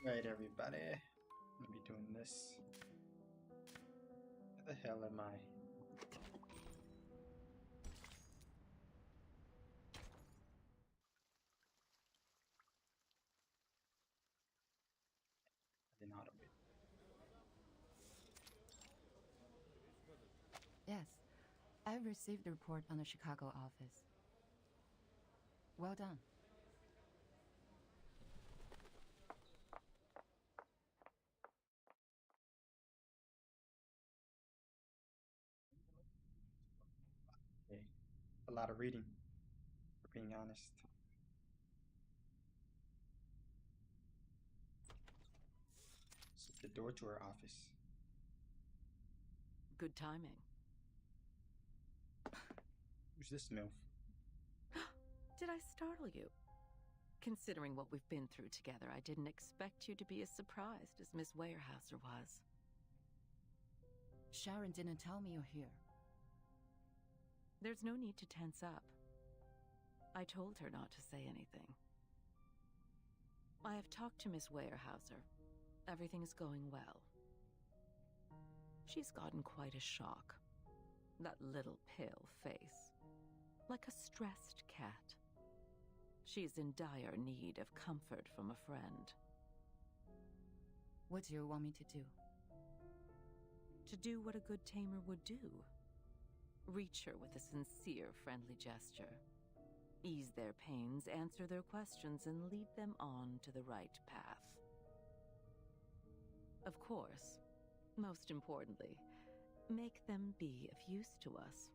Right, everybody. I'm gonna be doing this. Where the hell am I? I did not wait. Yes, I've received the report on the Chicago office. Well done. Okay. A lot of reading, for being honest. So the door to her office. Good timing. Who's this MILF? Did I startle you? Considering what we've been through together, I didn't expect you to be as surprised as Miss Weyerhaeuser was. Sharon didn't tell me you're here. There's no need to tense up. I told her not to say anything. I have talked to Miss Weyerhaeuser. Everything is going well. She's gotten quite a shock. That little pale face. Like a stressed cat. She's in dire need of comfort from a friend. What do you want me to do? To do what a good tamer would do. Reach her with a sincere, friendly gesture. Ease their pains, answer their questions, and lead them on to the right path. Of course, most importantly, make them be of use to us,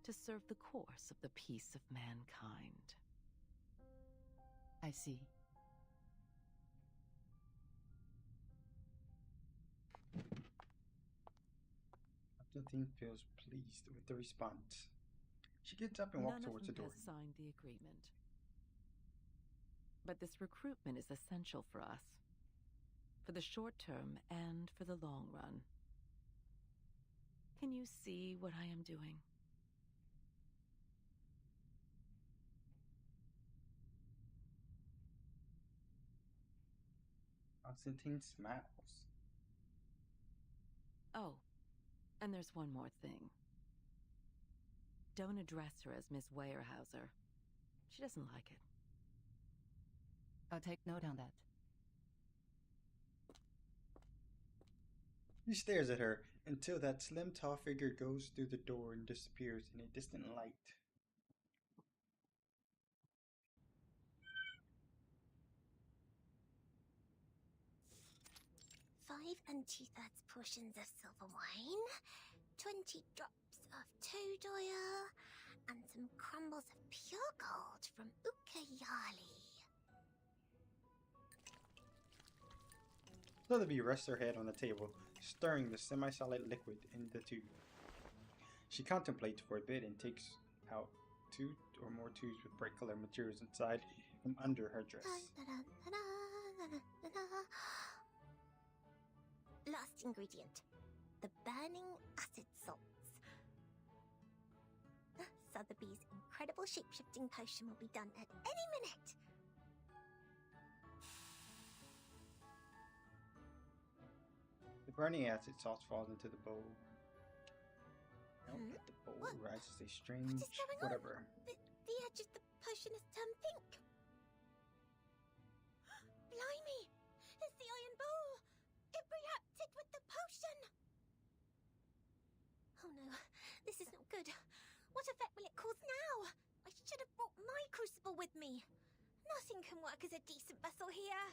to serve the course of the peace of mankind. I see. Captain Thing feels pleased with the response. She gets up and walks None of towards the them door. has signed the agreement. But this recruitment is essential for us. For the short term and for the long run. Can you see what I am doing? Constantine smiles. Oh, and there's one more thing. Don't address her as Miss Weyerhaeuser. She doesn't like it. I'll take note on that. He stares at her until that slim, tall figure goes through the door and disappears in a distant light. Five and 2/3 portions of silver wine, 20 drops of toad oil, and some crumbles of pure gold from Ukayali. Sotheby rests her head on the table, stirring the semi-solid liquid in the tube. She contemplates for a bit and takes out 2 or more tubes with bright colored materials inside from under her dress. Last ingredient, the burning acid salts. Sotheby's incredible shape-shifting potion will be done at any minute. The burning acid salts falls into the bowl. Now at the bowl What? rises a What strange is going whatever. on? The edge of the potion has turned pink. Blimey! It's the iron bowl! It reacted with the potion! Oh no, this is not good. What effect will it cause now? I should have brought my crucible with me. Nothing can work as a decent vessel here.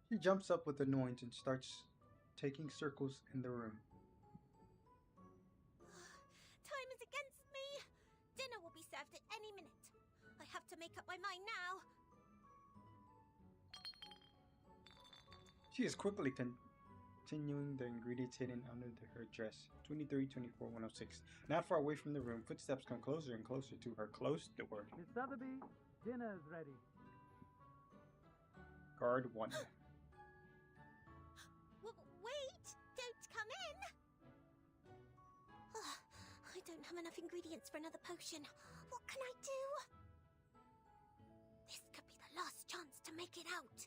She jumps up with annoyance and starts taking circles in the room. Time is against me. Dinner will be served at any minute. I have to make up my mind now. She is quickly continuing the ingredients hidden under her dress. 23, 24, 106. Not far away from the room, footsteps come closer and closer to her closed door. Miss Sotheby, dinner is ready. Guard 1. Wait! Don't come in! I don't have enough ingredients for another potion. What can I do? This could be the out.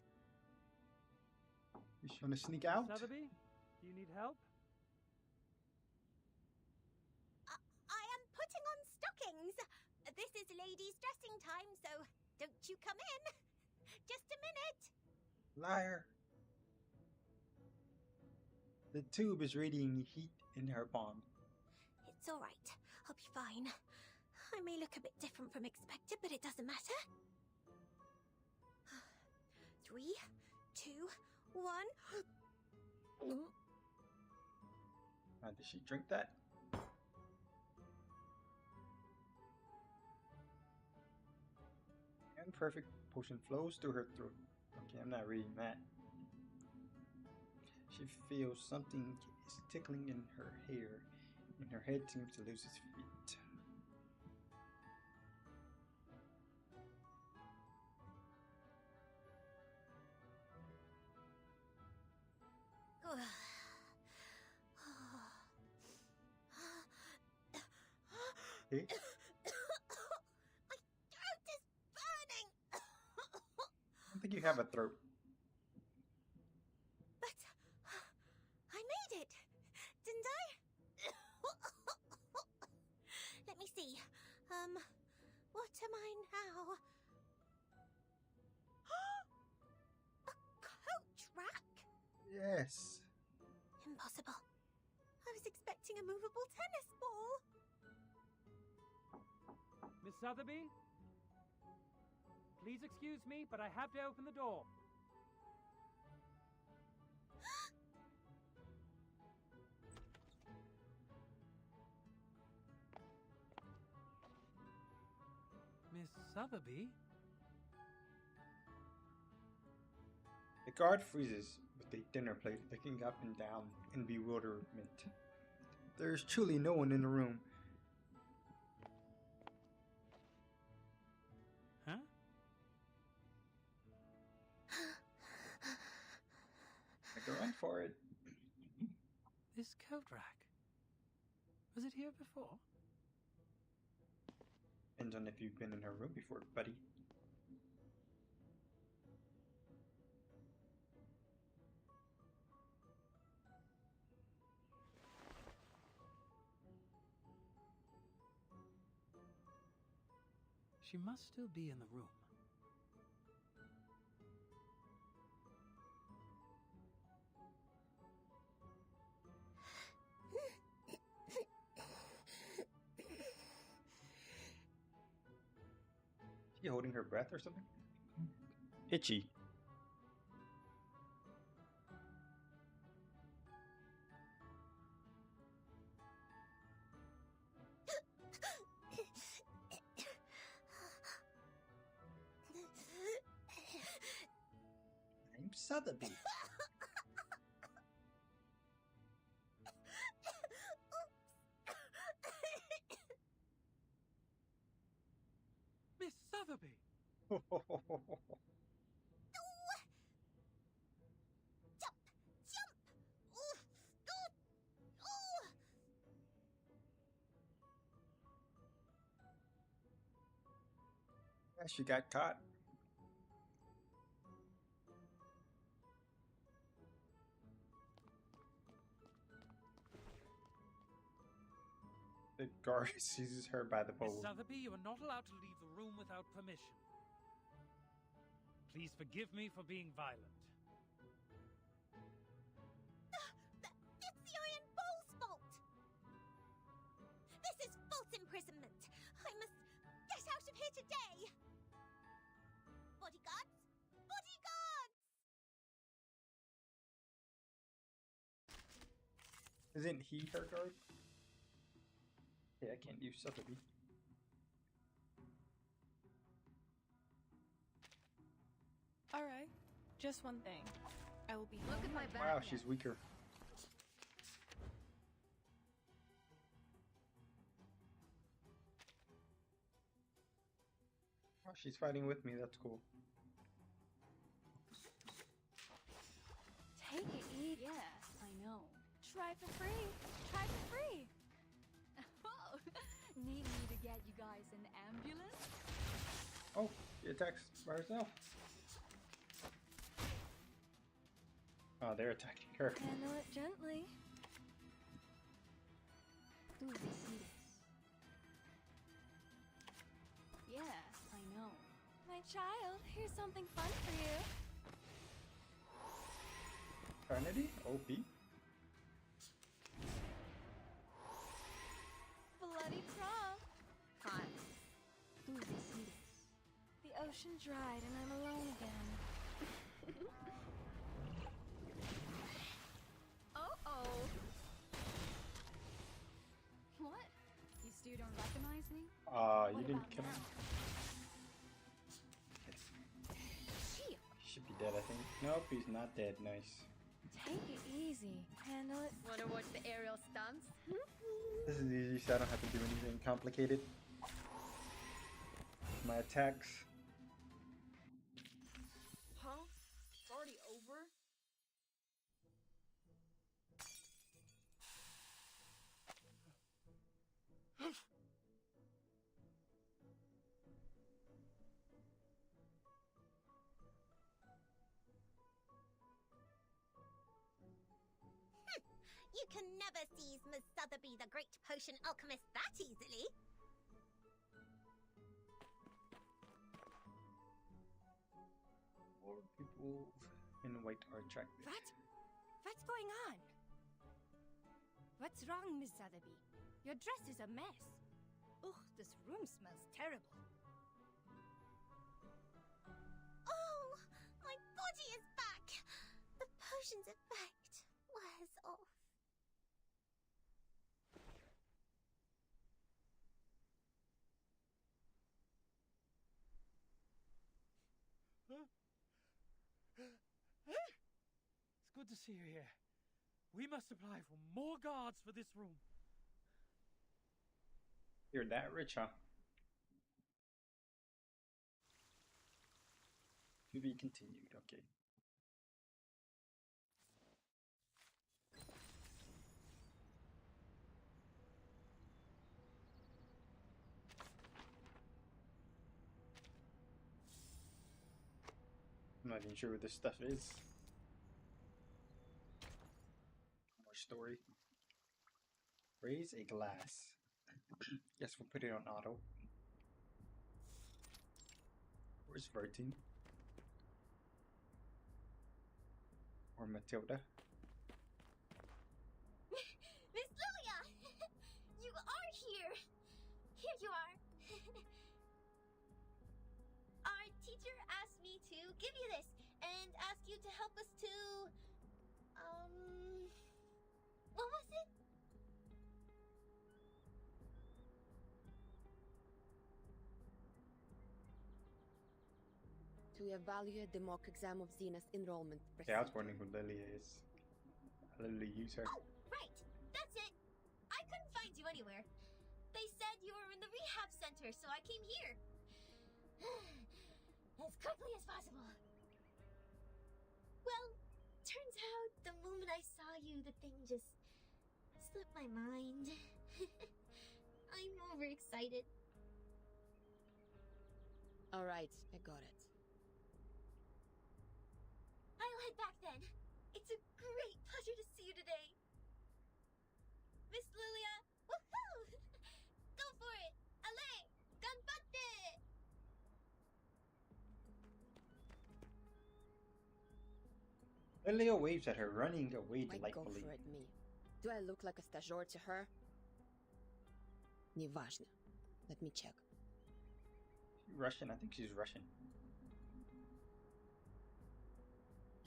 You trying to sneak out? Sotheby, do you need help? I am putting on stockings. This is ladies' dressing time, so don't you come in. Just a minute. Liar. The tube is radiating heat in her palm. It's all right. I'll be fine. I may look a bit different from expected, but it doesn't matter. 3, 2, 1. Did she drink that? And perfect potion flows through her throat. Okay, I'm not reading that. She feels something is tickling in her hair, and her head seems to lose its feet. Hey? My throat is burning. I don't think you have a throat. But I made it, didn't I? Let me see. What am I now? A coach rack? Yes. Impossible. I was expecting a movable tennis ball. Miss Sotheby? Please excuse me, but I have to open the door. Miss Sotheby? The guard freezes with a dinner plate, looking up and down in bewilderment. There is truly no one in the room. Huh? I go run for it. This coat rack. Was it here before? Depends on if you've been in her room before, buddy. She must still be in the room. Is she holding her breath or something? Itchy. I'm Sotheby. Miss Sotheby! Jump! Jump! Ooh! Ooh! Ooh! Yeah, she got caught. The guard seizes her by the Miss pole. Sotheby, you are not allowed to leave the room without permission. Please forgive me for being violent. It's the Iron Bowl's fault! This is false imprisonment! I must get out of here today! Bodyguards! Bodyguards! Isn't he her guard? Yeah, I can't use Sotheby. Alright, just one thing. I will be Look home at my by- back. Wow, yet. she's weaker. Oh, she's fighting with me, that's cool. Take it easy. Yeah, I know. Try for free. Try for free. Oh, need me to get you guys an ambulance? Oh, she attacks by herself. Oh, they're attacking her. Handle it gently. Tú decides. Yeah, I know. My child, here's something fun for you. Eternity? OP? Bloody prom. Fine. Tú decides. The ocean dried and I'm alone again. Uh-oh. What? You still don't recognize me? You What didn't about kill him. now? Gee, He should be dead, I think. Nope, he's not dead. Nice. take it easy. Handle it. Wanna watch the aerial stunts? This is easy, so I don't have to do anything complicated. My attacks. Huh? It's already over? You can never seize Miss Sotheby, the great potion alchemist, that easily. More people in white are attractive. What's going on? What's wrong, Miss Sotheby? Your dress is a mess. Ugh, this room smells terrible. Oh, my body is back. The potion's effect wears off. It's good to see you here. We must apply for more guards for this room. You're that rich, huh? To be continued, okay. I'm not even sure what this stuff is. More story. Raise a glass. Guess we'll put it on auto. Where's Vertine? Or Matilda? Miss Lilia! You are here! Here you are! Our teacher asked me to give you this and ask you to help us to... What was it? To evaluate the mock exam of Xena's enrollment Yeah, I was procedure. wondering who Lilia is. I literally use her. Oh, right! That's it! I couldn't find you anywhere. They said you were in the rehab center, so I came here. As quickly as possible. Well, turns out the moment I saw you, the thing just slipped my mind. I'm overexcited. Alright, I got it. I'll head back then. It's a great pleasure to see you today. Miss Lilia, woohoo! Go for it! Allez! Ganbatte! Lilia waves at her, running away Why go delightfully. for it, me? Do I look like a stagiaire to her? Неважно. Let me check. Russian? I think she's Russian.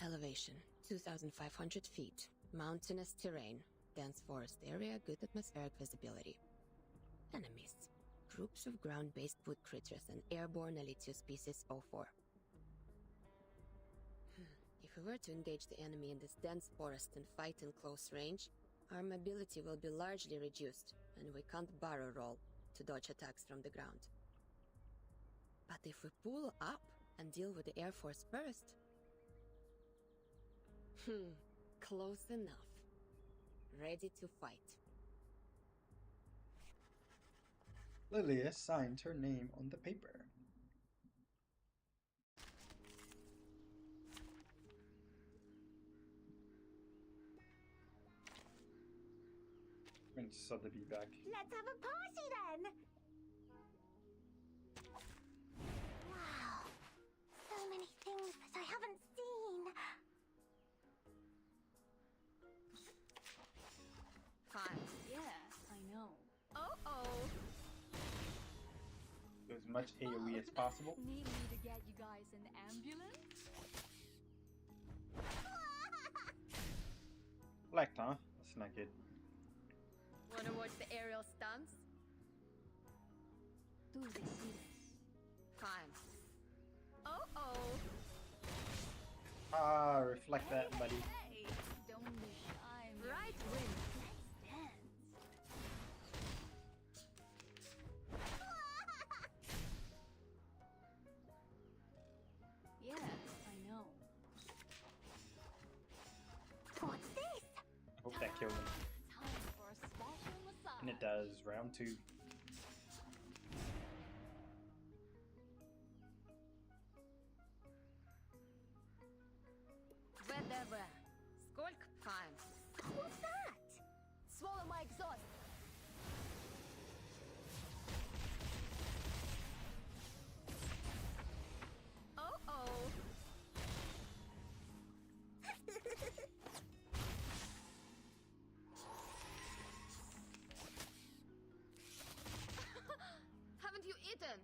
Elevation, 2,500 feet. Mountainous terrain. Dense forest area, good atmospheric visibility. Enemies. Groups of ground-based wood critters and airborne Elitio species 04. If we were to engage the enemy in this dense forest and fight in close range, our mobility will be largely reduced, and we can't barrel roll to dodge attacks from the ground. But if we pull up and deal with the Air Force first... close enough. Ready to fight. Lilia signed her name on the paper. brings Sotheby back. Let's have a party then! Wow. So many things that I haven't seen. Fine. Yeah, I know. Oh. Do as much AoE as possible. Need me to get you guys an ambulance? Blacked, huh? That's not good. Wanna watch the aerial stunts? Tú decides. Fine. Ah, reflect that, buddy. Hey, don't be shy, Right Mary. wing. Let's dance. Yeah, I know. What's this? I hope that killed him. Time for a special massage. And it does. Round 2. Whatever. Skolk? Fine. What's that? Swallow my exhaust. Oh. Haven't you eaten?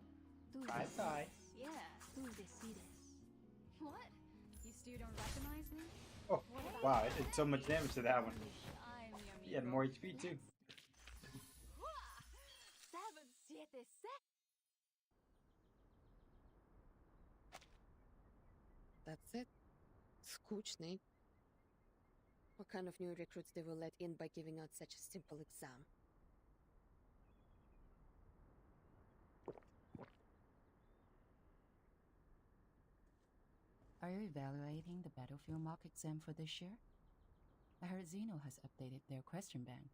Tú Bye bye. decides. Yeah, tú decides. What? You still don't recognize me? Oh, wow, it did so much damage to that one. I'm your He had more HP too. 776. That's it. Skучный. What kind of new recruits they will let in by giving out such a simple exam? Are you evaluating the battlefield mock exam for this year? I heard Xeno has updated their question bank.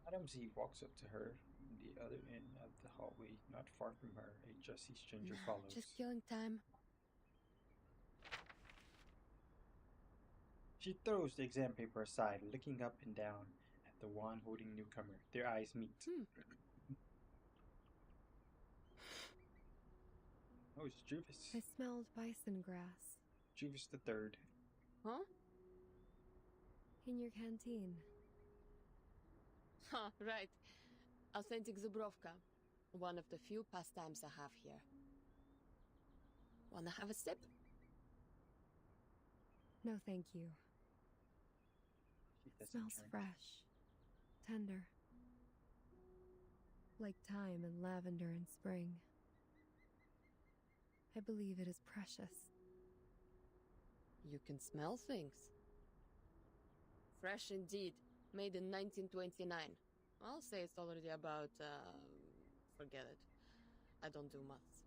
Adamsy walks up to her from the other end of the hallway. Not far from her, a dressy stranger follows. Just killing time. She throws the exam paper aside, looking up and down at the wand holding newcomer. Their eyes meet. Oh, it's Juvis. I smelled bison grass Juvis the Third. Huh? in your canteen. Huh, right. Authentic Zubrovka. One of the few pastimes I have here. Wanna have a sip? No, thank you. She doesn't Smells drink. fresh, tender, like thyme and lavender in spring. I believe it is precious. You can smell things. Fresh indeed. Made in 1929. I'll say it's already about, forget it. I don't do maths.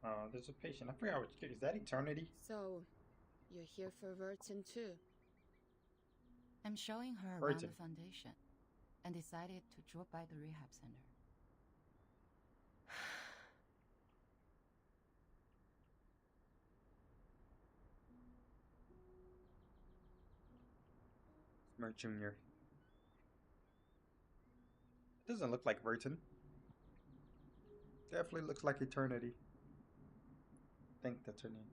Oh, there's a patient. I forgot which kid. Is that Eternity? So, you're here for Vertin too? I'm showing her around Urgent. the foundation and decided to drop by the rehab center. Mert Jr. Doesn't look like Vertin. Definitely looks like Eternity. I think that's her name.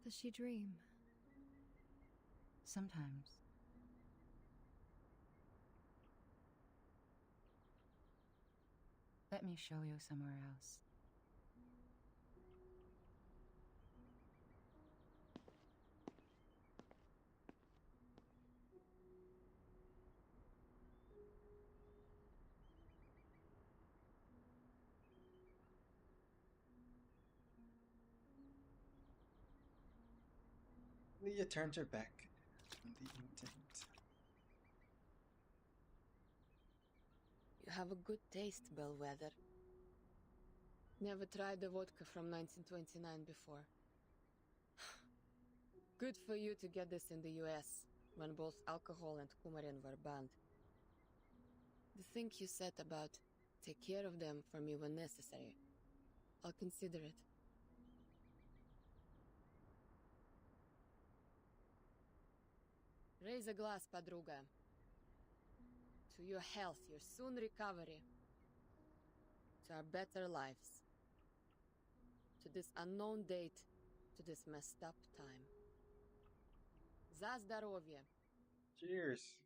Does she dream? Sometimes. Let me show you somewhere else. Leah turns her back on the intent. You have a good taste, Bellwether. Never tried the vodka from 1929 before. Good for you to get this in the US, when both alcohol and coumarin were banned. The thing you said about take care of them for me when necessary, I'll consider it. Raise a glass, Padruga. To your health, your soon recovery. To our better lives. To this unknown date, to this messed up time. За здоровье. Cheers.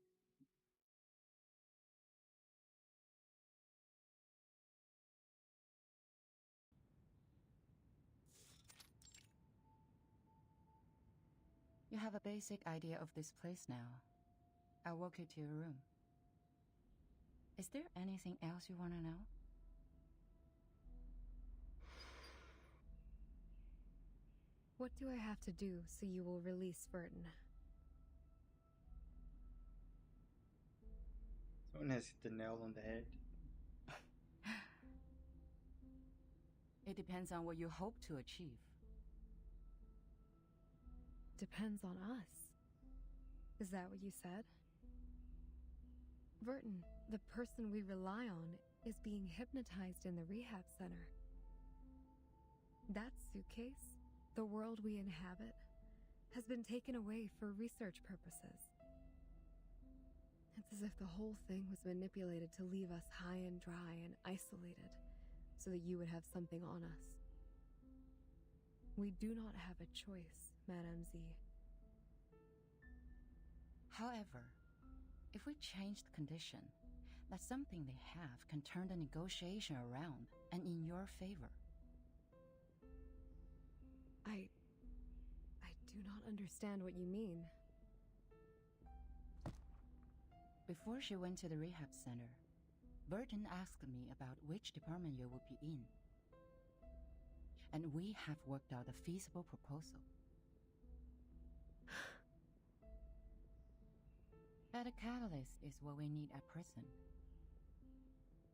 You have a basic idea of this place now. I'll walk you to your room. Is there anything else you want to know? What do I have to do so you will release Vertin? Someone has hit the nail on the head. It depends on what you hope to achieve. Depends on us. Is that what you said? Vertin, the person we rely on, is being hypnotized in the rehab center. That suitcase, the world we inhabit, has been taken away for research purposes. It's as if the whole thing was manipulated to leave us high and dry and isolated, so that you would have something on us. We do not have a choice, Madame Z. However, if we change the condition, that something they have can turn the negotiation around and in your favor. I do not understand what you mean. Before she went to the rehab center, Vertin asked me about which department you would be in. And we have worked out a feasible proposal. But a catalyst is what we need at present.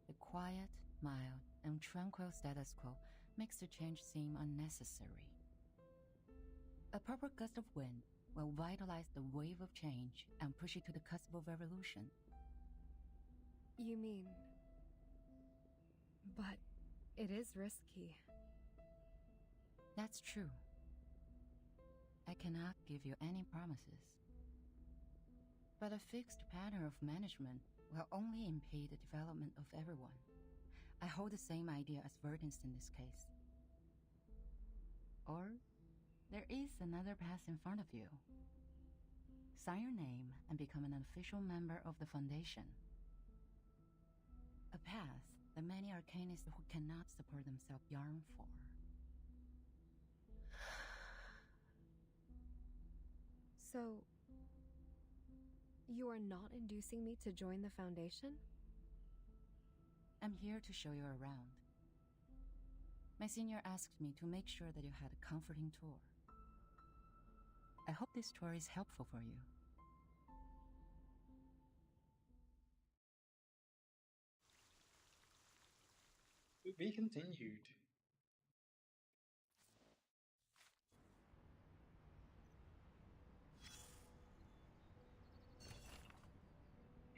The quiet, mild, and tranquil status quo makes the change seem unnecessary. A proper gust of wind will vitalize the wave of change and push it to the cusp of revolution. You mean... But it is risky. That's true. I cannot give you any promises. But a fixed pattern of management will only impede the development of everyone. I hold the same idea as Vertin's in this case. Or, there is another path in front of you. Sign your name and become an official member of the Foundation. A path that many arcanists who cannot support themselves yearn for. So, you are not inducing me to join the Foundation? I'm here to show you around. My senior asked me to make sure that you had a comforting tour. I hope this tour is helpful for you. To be continued.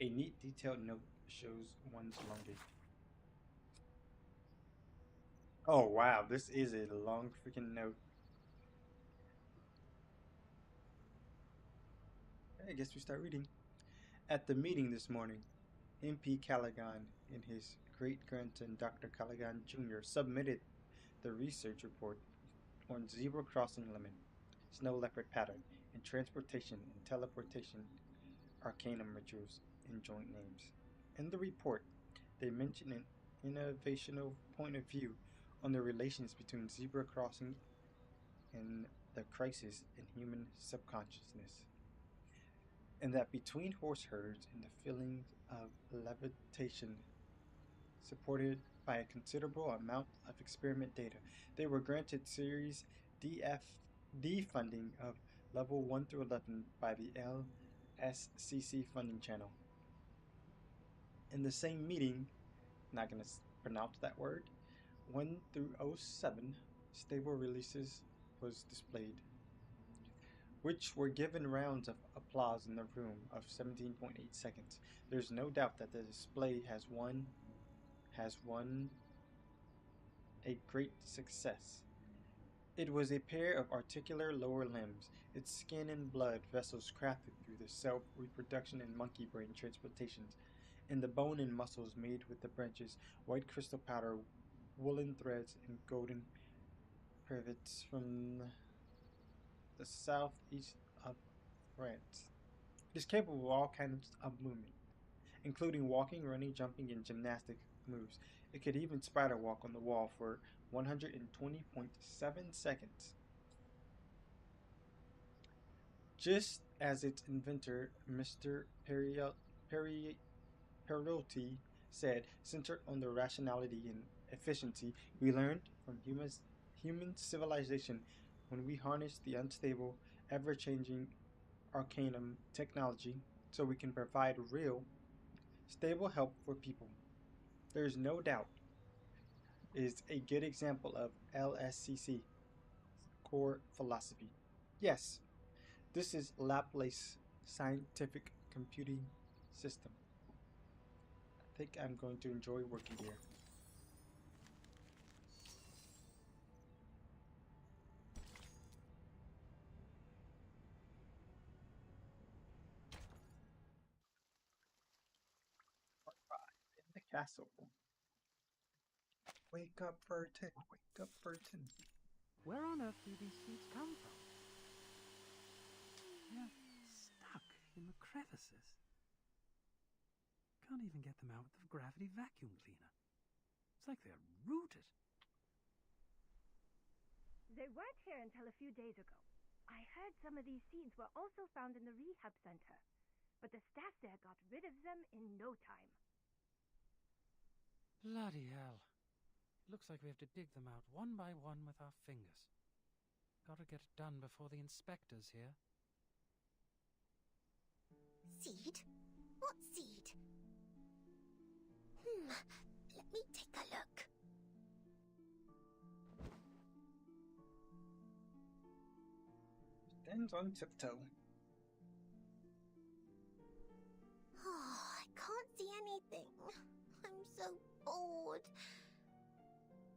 A neat detailed note shows one's longing. Oh wow, this is a long freaking note. I guess we start reading. At the meeting this morning, MP Callaghan and his great-grandson Dr. Callaghan Jr. submitted the research report on zebra crossing limit, snow leopard pattern, and transportation and teleportation arcanum rituals in joint names. In the report, they mention an innovational point of view on the relations between zebra crossing and the crisis in human subconsciousness, and that between horse herds and the feeling of levitation, supported by a considerable amount of experiment data, they were granted Series DFD funding of level 1 through 11 by the LSCC funding channel. In the same meeting, not going to pronounce that word, 1 through 07 stable releases was displayed. which were given rounds of applause in the room of 17.8 seconds. There's no doubt that the display has won a great success. It was a pair of articular lower limbs, its skin and blood vessels crafted through the self-reproduction and monkey brain transplantations, and the bone and muscles made with the branches, white crystal powder, woolen threads, and golden privets from the southeast of France. It is capable of all kinds of movement, including walking, running, jumping, and gymnastic moves. It could even spider walk on the wall for 120.7 seconds. Just as its inventor, Mr. Perotti, said, centered on the rationality and efficiency we learned from human civilization when we harness the unstable, ever-changing arcanum technology so we can provide real, stable help for people. There is no doubt it is a good example of LSCC core philosophy. Yes, this is Laplace Scientific Computing System. I think I'm going to enjoy working here. Part 5 in the castle. Wake up, Burton. Wake up, Burton. Where on earth do these seeds come from? They're stuck in the crevices. Can't even get them out with the gravity vacuum cleaner. It's like they're rooted. They weren't here until a few days ago. I heard some of these seeds were also found in the rehab center, but the staff there got rid of them in no time. Bloody hell. Looks like we have to dig them out one by one with our fingers. Gotta get it done before the inspector's here. Seed? What seed? Let me take a look. Stands on tiptoe. Oh, I can't see anything. I'm so bored.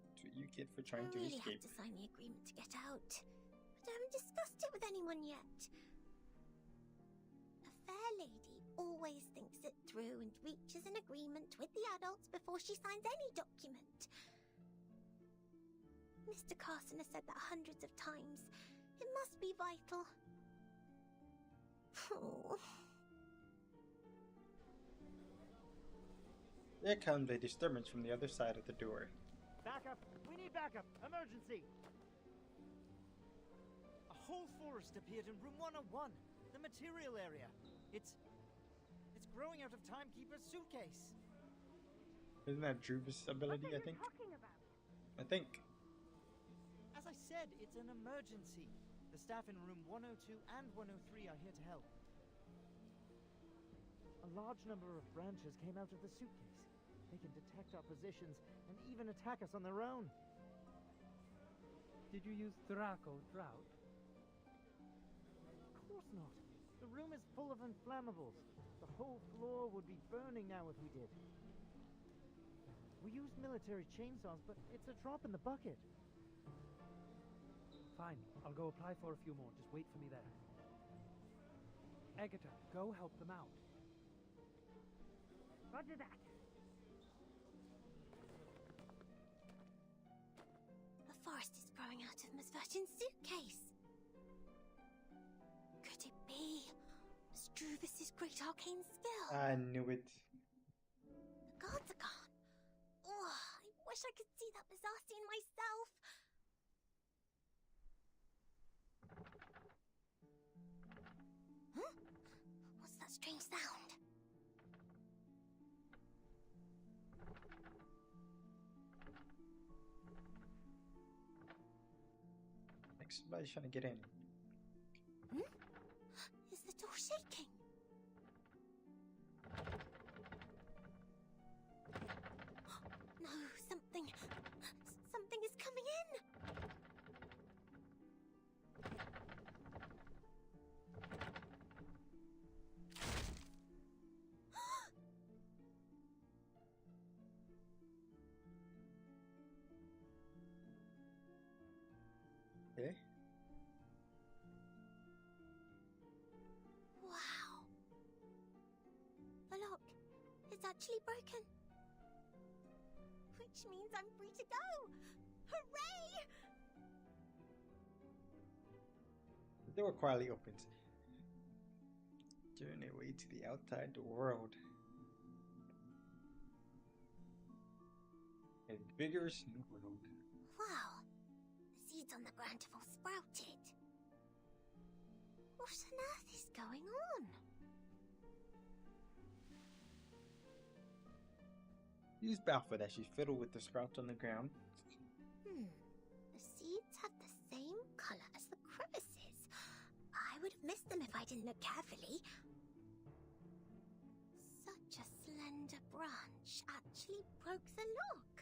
That's what you get for trying to I really escape. have to sign the agreement to get out, but I haven't discussed it with anyone yet. A fair lady always thinks it through and reaches an agreement with the adults before she signs any document. Mr. Carson has said that hundreds of times. It must be vital. Oh. There comes a disturbance from the other side of the door. Backup! We need backup! Emergency! A whole forest appeared in room 101, the material area. It's growing out of Timekeeper's suitcase. Isn't that Drew's ability, I think? Talking about? I think. As I said, it's an emergency. The staff in room 102 and 103 are here to help. A large number of branches came out of the suitcase. They can detect our positions and even attack us on their own. Did you use Draco Drought? Of course not. The room is full of inflammables. The whole floor would be burning now if we did. We used military chainsaws, but it's a drop in the bucket. Fine, I'll go apply for a few more. Just wait for me there. Agatha, go help them out. Roger that. The forest is growing out of Miss Virgin's suitcase. Could it be Struvis's great arcane skill? I knew it. The guards are gone. Oh, I wish I could see that bizarre scene myself. Huh? What's that strange sound? Like somebody's trying to get in. Is the door shaking? No, something is coming in. actually broken. Which means I'm free to go! Hooray! The door quietly opens. Journey away to the outside world. A vigorous new world. Wow, the seeds on the ground have all sprouted. What on earth is going on? Use baffled as she fiddled with the sprouts on the ground. The seeds have the same color as the crevices. I would have missed them if I didn't look carefully. Such a slender branch actually broke the lock.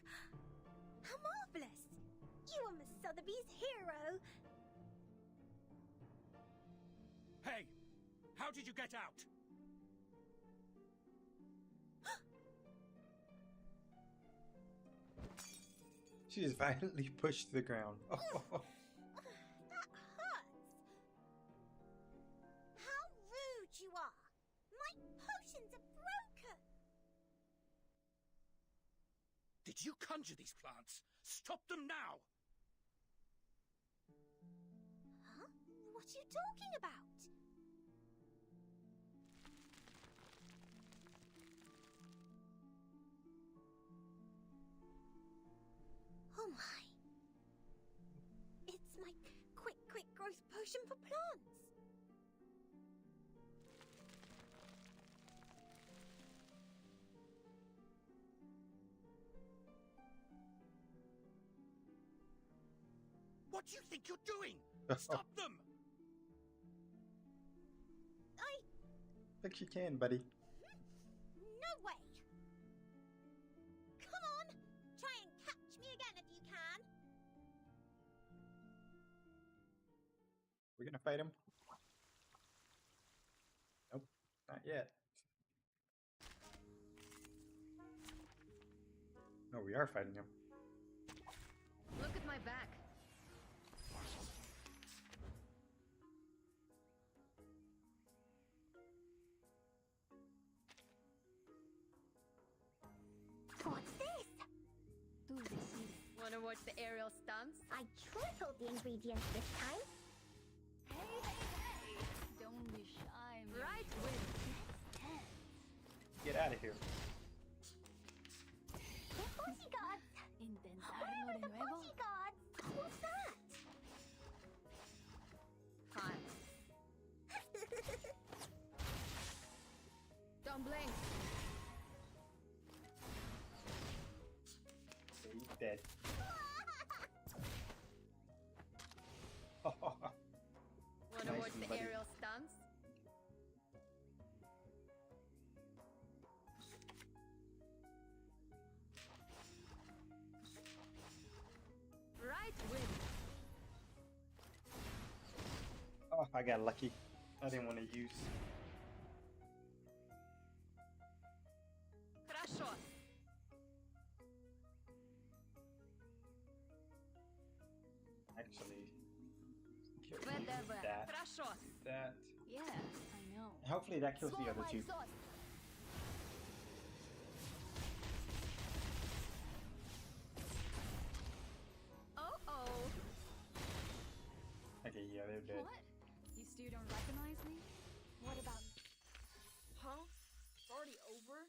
How marvelous! You are Miss Sotheby's hero! Hey! How did you get out? She is violently pushed to the ground. That hurts! How rude you are! My potions are broken! Did you conjure these plants? Stop them now! Huh? What are you talking about? Oh my. It's my quick growth potion for plants. What do you think you're doing? Stop them! I think she can, buddy. No way! Come on! Try and catch me again if you can! We're gonna fight him? Nope, not yet. No, we are fighting him. Look at my back. What's this? Wanna watch the aerial stunts? I tripled the ingredients this time. Hey! Don't be shy, man. Right with Get out of here. The bodyguards! Intentarlo de The nuevo. bodyguards! What's that? Fine. Don't blink. He's dead. Wanna Nice watch one, the buddy. aerial stunts? Right with Oh, I got lucky. I didn't want to use. Хорошо. Actually, kill Whatever. that. Хорошо. That. Yeah, I know. Hopefully that kills the other two. Oh. Okay, yeah, they're dead. What? You still don't recognize me? What about... Huh? It's already over?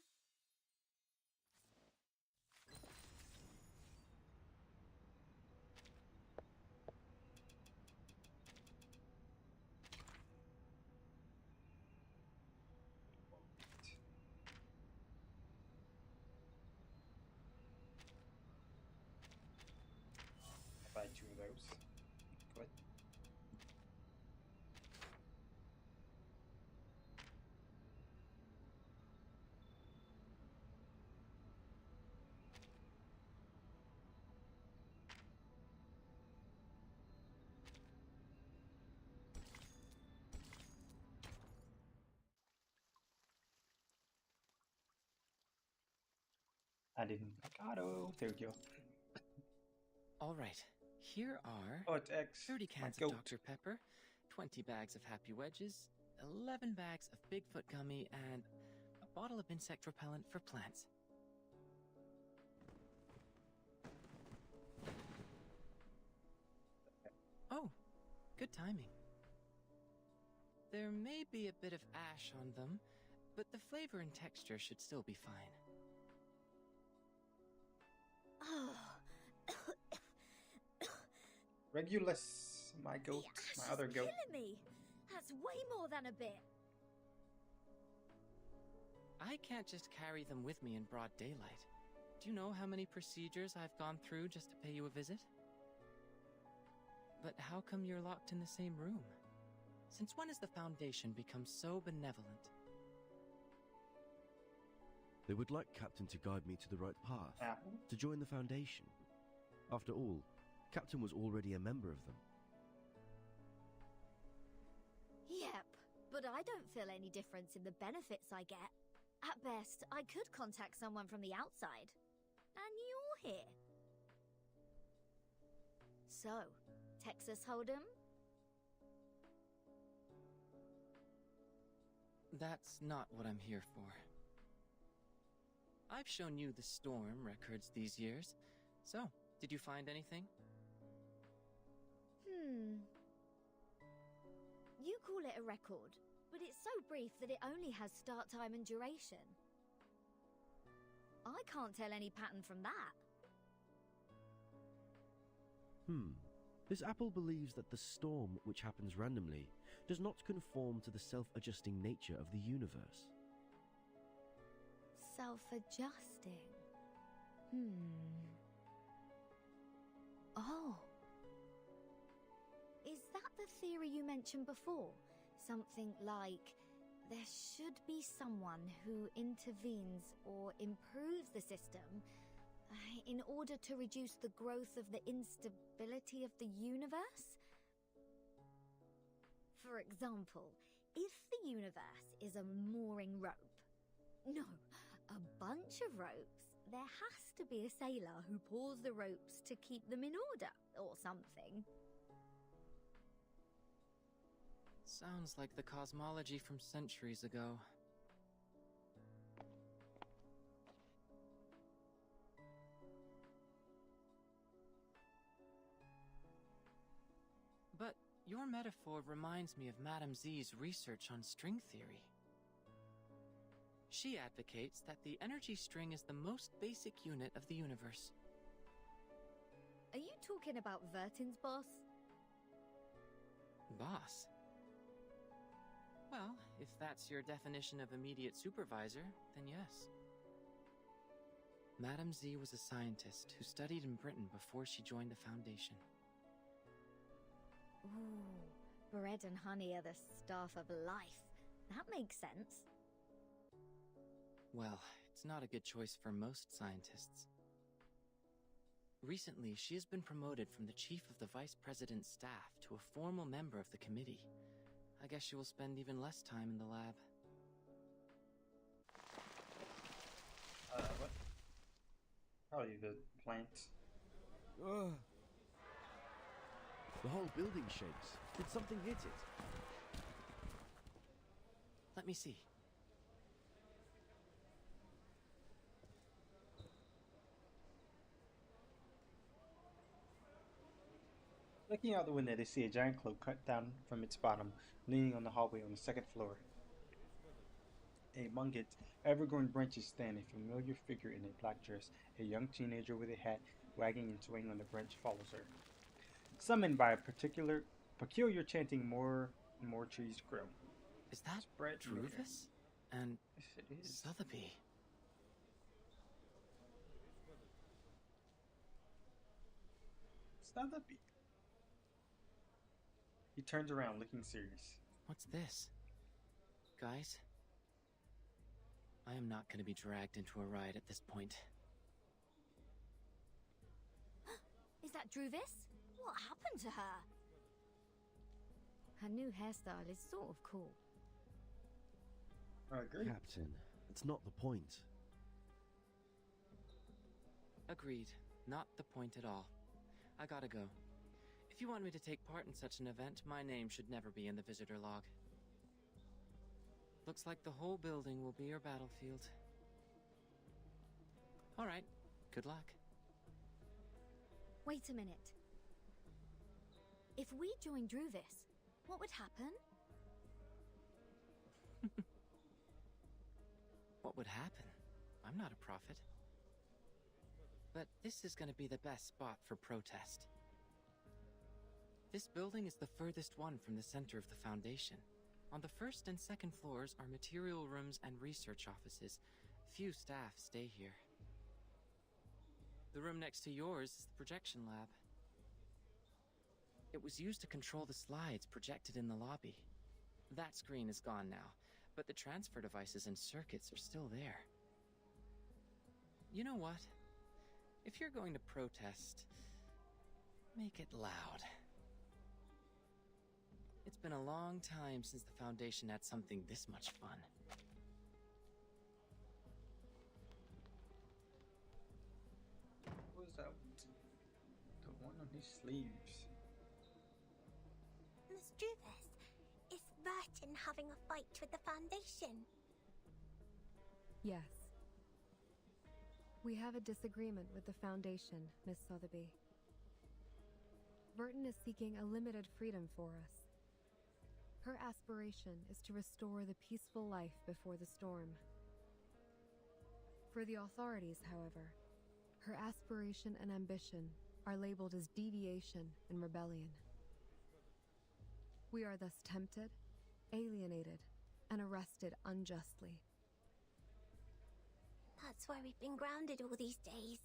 Buy two of those. Good. I didn't. Auto. There we go. All right. Here are Oh, it's X. 30 My cans goat. of Dr. Pepper, 20 bags of Happy Wedges, 11 bags of Bigfoot gummy, and bottle of insect repellent for plants. Oh, good timing. There may be a bit of ash on them, but the flavor and texture should still be fine. Regulus, my goat, my other goat. Killing me. That's way more than a bit. I can't just carry them with me in broad daylight. Do you know how many procedures I've gone through just to pay you a visit? But how come you're locked in the same room? Since when has the Foundation become so benevolent? They would like Captain to guide me to the right path, to join the Foundation. After all, Captain was already a member of them. Yep, but I don't feel any difference in the benefits I get. At best, I could contact someone from the outside. And you're here. So, Texas Hold'em? That's not what I'm here for. I've shown you the storm records these years. So, did you find anything? You call it a record, but it's so brief that it only has start time and duration. I can't tell any pattern from that. This apple believes that the storm, which happens randomly, does not conform to the self-adjusting nature of the universe. Self-adjusting. Oh. Is that the theory you mentioned before? Something like, there should be someone who intervenes or improves the system in order to reduce the growth of the instability of the universe? For example, if the universe is a mooring rope, no, a bunch of ropes, there has to be a sailor who pulls the ropes to keep them in order, or something. Sounds like the cosmology from centuries ago. But your metaphor reminds me of Madame Z's research on string theory. She advocates that the energy string is the most basic unit of the universe. Are you talking about Vertin's boss? Boss? Well, if that's your definition of immediate supervisor, then yes. Madame Z was a scientist who studied in Britain before she joined the Foundation. Ooh, bread and honey are the staff of life. That makes sense. Well, it's not a good choice for most scientists. Recently, she has been promoted from the chief of the vice president's staff to a formal member of the committee. I guess she will spend even less time in the lab. What? Probably the plant. Ugh. The whole building shakes. Did something hit it? Let me see. Looking out the window, they see a giant cloak cut down from its bottom, leaning on the hallway on the second floor. Among its ever-growing branches stand a familiar figure in a black dress. A young teenager with a hat wagging and swaying on the branch follows her. Summoned by a peculiar chanting, more and more trees grow. Is that Druvis? And yes, it is. Sotheby? Sotheby. He turns around, looking serious. What's this? Guys? I am not going to be dragged into a ride at this point. Is that Druvis? What happened to her? Her new hairstyle is sort of cool. I agree. Captain, it's not the point. Agreed. Not the point at all. I gotta go. If you want me to take part in such an event, my name should never be in the visitor log. Looks like the whole building will be your battlefield. All right, good luck. Wait a minute. If we joined Druvis, what would happen? What would happen? I'm not a prophet. But this is going to be the best spot for protest. This building is the furthest one from the center of the Foundation. On the first and second floors are material rooms and research offices. Few staff stay here. The room next to yours is the projection lab. It was used to control the slides projected in the lobby. That screen is gone now, but the transfer devices and circuits are still there. You know what? If you're going to protest, make it loud. It's been a long time since the Foundation had something this much fun. What was that? The one on his sleeves. Miss Druvis, is Vertin having a fight with the Foundation? Yes. We have a disagreement with the Foundation, Miss Sotheby. Vertin is seeking a limited freedom for us. Her aspiration is to restore the peaceful life before the storm. For the authorities, however, her aspiration and ambition are labeled as deviation and rebellion. We are thus tempted, alienated, and arrested unjustly. That's why we've been grounded all these days.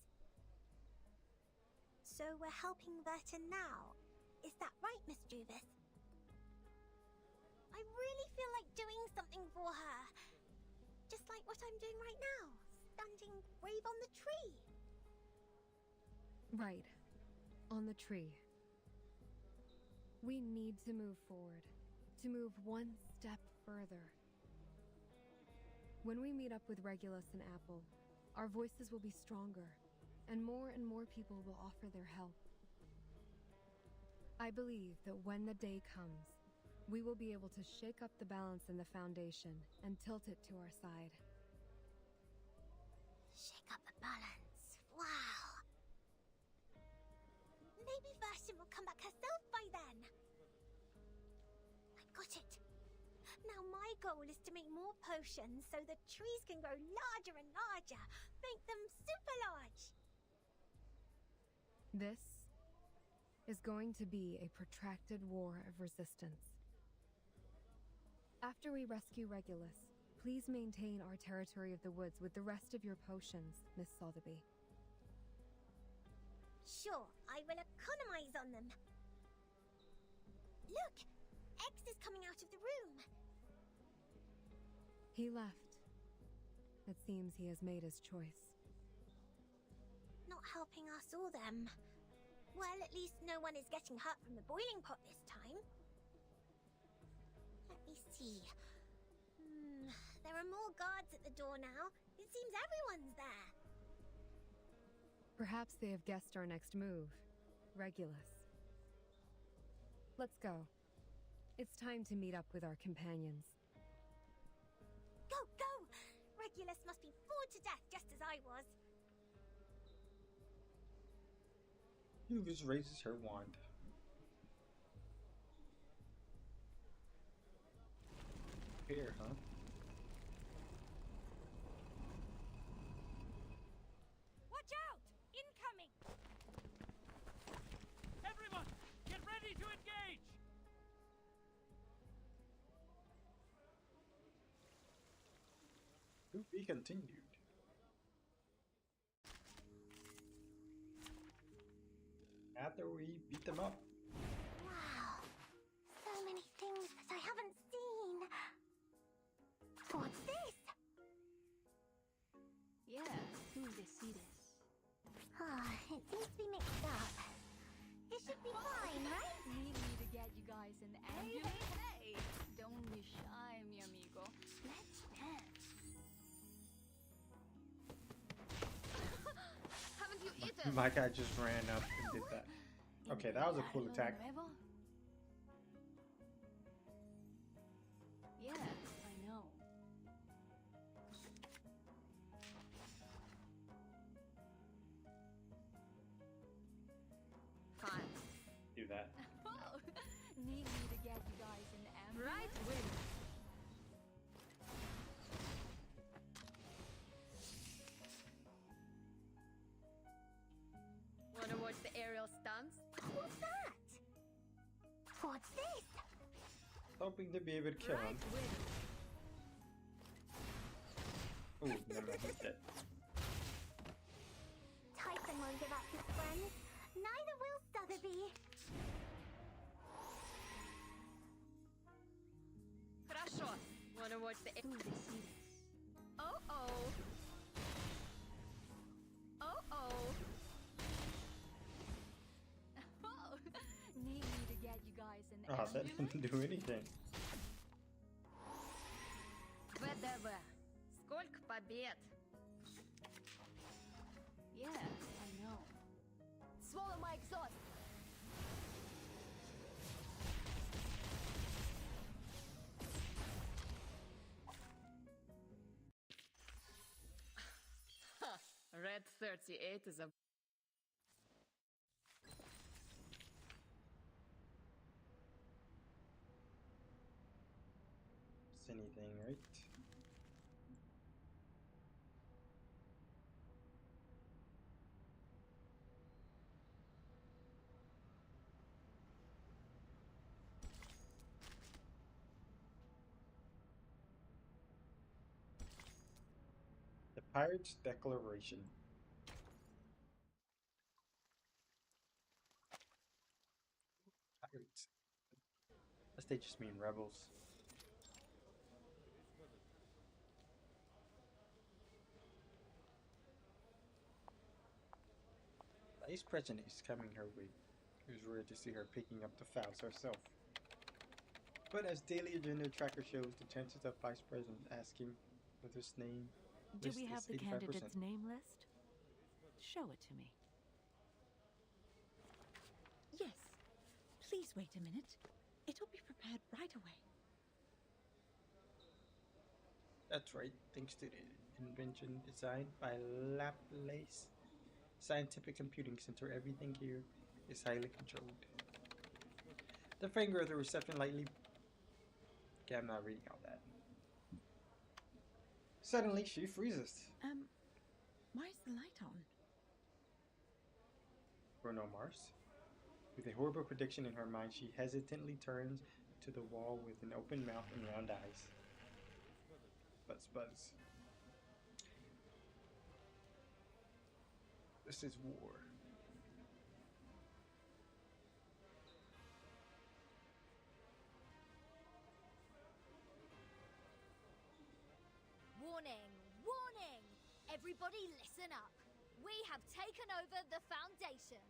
So we're helping Vertin now. Is that right, Miss Druvis? I really feel like doing something for her. Just like what I'm doing right now. Standing brave on the tree. Right. On the tree. We need to move forward. To move one step further. When we meet up with Regulus and Apple, our voices will be stronger, and more people will offer their help. I believe that when the day comes, we will be able to shake up the balance in the Foundation and tilt it to our side. Shake up the balance. Wow. Maybe Vertin will come back herself by then. I've got it. Now my goal is to make more potions so the trees can grow larger and larger. Make them super large. This is going to be a protracted war of resistance. After we rescue Regulus, please maintain our territory of the woods with the rest of your potions, Miss Sotheby. Sure, I will economize on them. Look! X is coming out of the room. He left. It seems he has made his choice. Not helping us or them. Well, at least no one is getting hurt from the boiling pot this time. Let me see. There are more guards at the door now. It seems everyone's there. Perhaps they have guessed our next move. Regulus. Let's go. It's time to meet up with our companions. Go, go! Regulus must be bored to death just as I was. Luvis raises her wand. Here, huh? Watch out! Incoming! Everyone, get ready to engage! To be continued. After we beat them up. Wow. So many things that I haven't seen. What's this? Yeah, who decides? It seems to be mixed up. It should be fine, right? Need me to get you guys an ambulance? Hey, don't be shy, mi amigo. Let's dance. Haven't you eaten? My guy just ran up and did that. Okay, that was a cool attack. Yeah, I know. that. Oh, need me to get you guys in the ambulance? Right wing. Wanna watch the aerial stunts? What's that? What's this? Hoping to be able to kill him. Ooh, never mind, he's dead. Typhon won't give up his friends. Neither will Sotheby. Хорошо. Wanna watch the... Oh-oh. Oh-oh. Oh, need me to get you guys in the Ah, that ambulance? didn't do anything. ВДВ. Сколько побед? Yeah, I know. Swallow my exhaust. Red 38 is a... It's anything, right? The Pirate's Declaration. Pirates. Unless they just mean rebels. Vice President is coming her way. It was rare to see her picking up the files herself. But as Daily Agenda Tracker shows, the chances of Vice President asking with his name Do list we have is the 85%. candidate's name list? Show it to me. Yes. Please wait a minute. It'll be prepared right away. That's right, thanks to the invention designed by Laplace Scientific Computing Center, everything here is highly controlled. The finger of the reception lightly... Okay, I'm not reading all that. Suddenly, she freezes. Why is the light on? Bruno Mars. With a horrible prediction in her mind, she hesitantly turns to the wall with an open mouth and round eyes. Buzz, buzz. This is war. Warning! Warning! Everybody listen up. We have taken over the Foundation.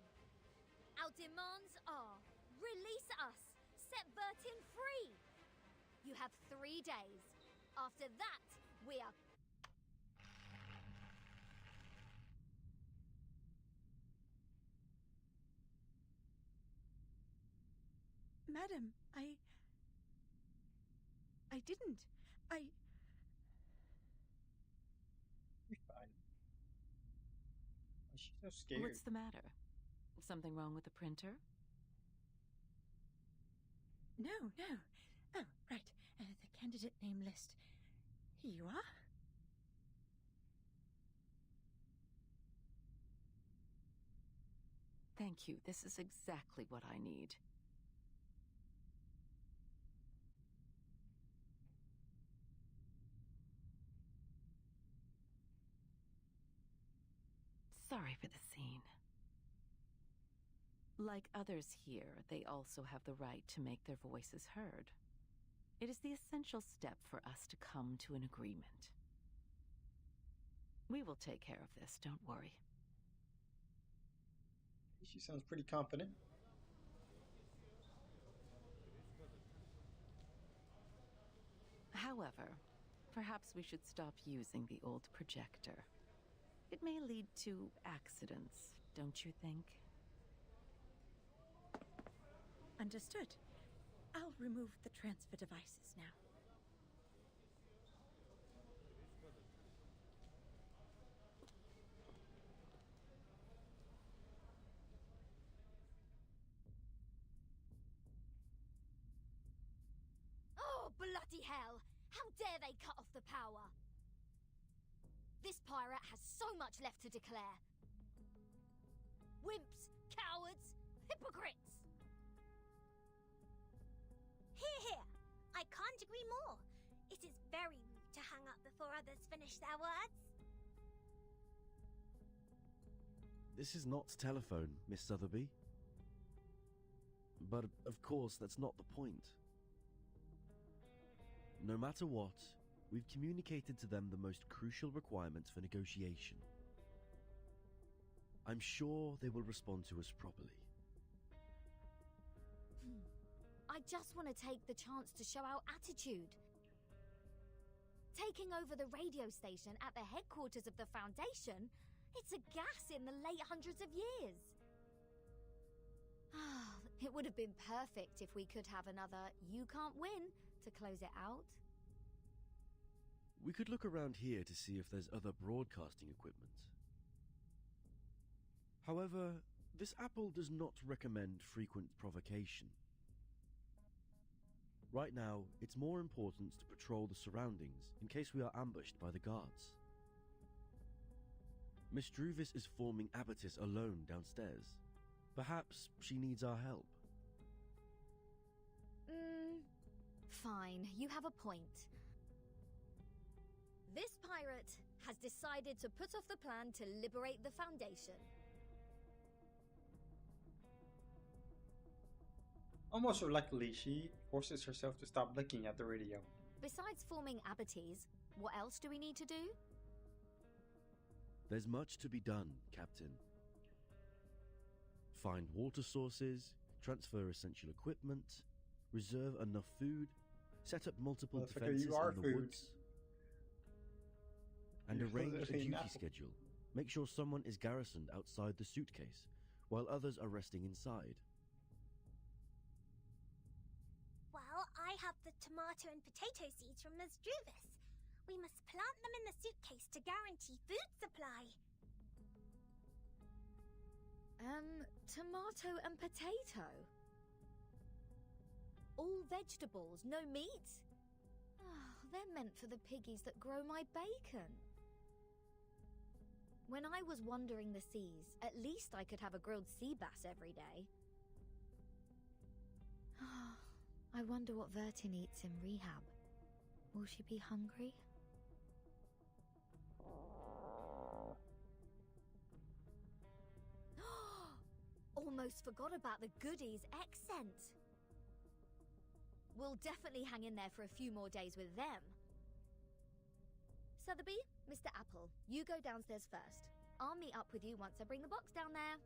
Our demands are: release us, set Vertin free. You have 3 days. After that, we are... Madam, I didn't. You're fine. Why is she so scared? What's the matter? Something wrong with the printer? No. Oh, right. The candidate name list. Here you are. Thank you. This is exactly what I need. Sorry for the scene. Like others here, they also have the right to make their voices heard. It is the essential step for us to come to an agreement. We will take care of this, don't worry. She sounds pretty confident. However, perhaps we should stop using the old projector. It may lead to accidents, don't you think? Understood. I'll remove the transfer devices now. Bloody hell! How dare they cut off the power? This pirate has so much left to declare. Wimps, cowards, hypocrites! Hear, hear! I can't agree more. It is very rude to hang up before others finish their words. This is not telephone, Miss Sotheby. But, of course, that's not the point. No matter what, we've communicated to them the most crucial requirements for negotiation. I'm sure they will respond to us properly. I just want to take the chance to show our attitude. Taking over the radio station at the headquarters of the Foundation, it's a gas in the late hundreds of years. It would have been perfect if we could have another "you can't win" to close it out. We could look around here to see if there's other broadcasting equipment. However, this apple does not recommend frequent provocation. Right now, it's more important to patrol the surroundings in case we are ambushed by the guards. Miss Druvis is forming Abatis alone downstairs. Perhaps she needs our help. Fine, you have a point. This pirate has decided to put off the plan to liberate the Foundation. Almost reluctantly, she forces herself to stop looking at the radio. Besides forming Abatis, what else do we need to do? There's much to be done, Captain. Find water sources, transfer essential equipment, reserve enough food, set up multiple defenses in the woods, and arrange a duty schedule. Make sure someone is garrisoned outside the suitcase, while others are resting inside. Well, I have the tomato and potato seeds from Ms. Druvis. We must plant them in the suitcase to guarantee food supply. Tomato and potato? All vegetables, no meat? They're meant for the piggies that grow my bacon. When I was wandering the seas, at least I could have a grilled sea bass every day. I wonder what Vertin eats in rehab. Will she be hungry? Almost forgot about the goodies accent. We'll definitely hang in there for a few more days with them. Sotheby, Mr. Apple, you go downstairs first. I'll meet up with you once I bring the box down there.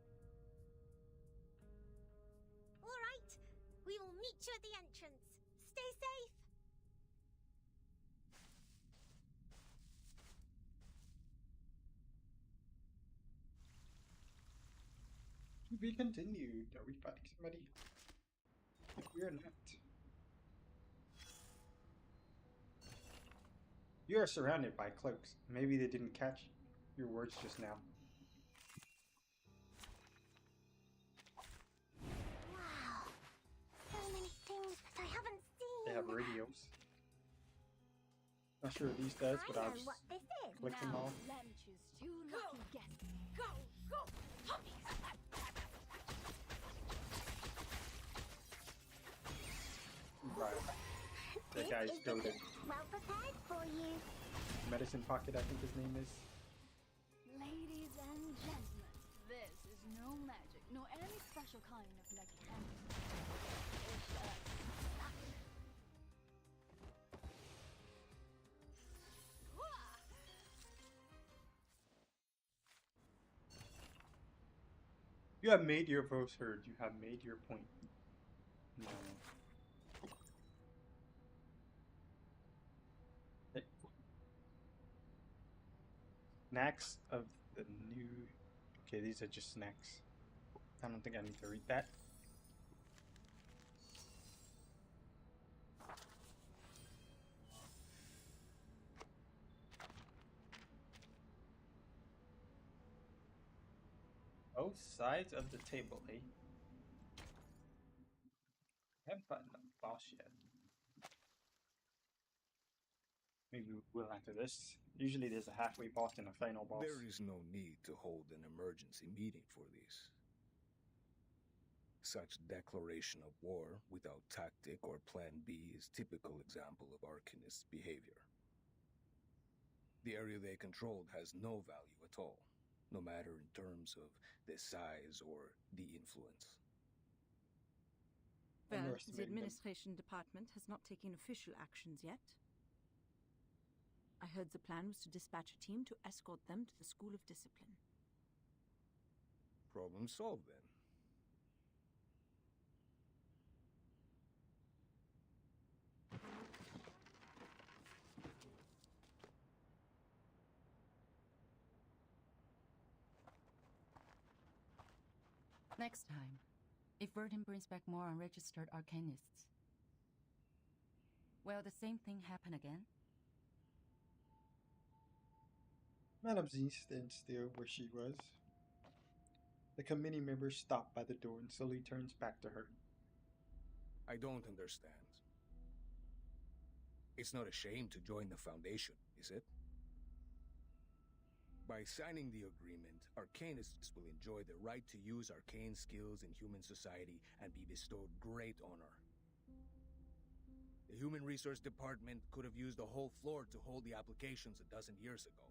All right, we will meet you at the entrance. Stay safe. To be continued. Are we fighting somebody? If we are not. You are surrounded by cloaks. Maybe they didn't catch your words just now. Wow. So many things that I haven't seen. They have radios. Not sure what these does, but I'll just click them all. Let me choose two lucky guesses. Go, go, puppies! Right. That guy's goaded. Well prepared for you. Medicine Pocket, I think his name is. Ladies and gentlemen, this is no magic, nor any special kind of lucky handling. It's luck. You have made your voice heard. You have made your point. No. Snacks of the new... Okay, these are just snacks. I don't think I need to read that. Both sides of the table, eh? I haven't gotten the boss yet. Maybe we'll enter this. Usually there's a halfway boss and a final boss. There is no need to hold an emergency meeting for these. Such declaration of war without tactic or plan B is typical example of Arcanists' behavior. The area they controlled has no value at all, no matter in terms of the size or the influence. Well, the administration department has not taken official actions yet. I heard the plan was to dispatch a team to escort them to the School of Discipline. Problem solved then. Next time, if Vertin brings back more unregistered Arcanists, will the same thing happen again? Madame Z stands still where she was. The committee member stopped by the door and slowly turns back to her. I don't understand. It's not a shame to join the Foundation, is it? By signing the agreement, Arcanists will enjoy the right to use arcane skills in human society and be bestowed great honor. The Human Resource Department could have used the whole floor to hold the applications a dozen years ago.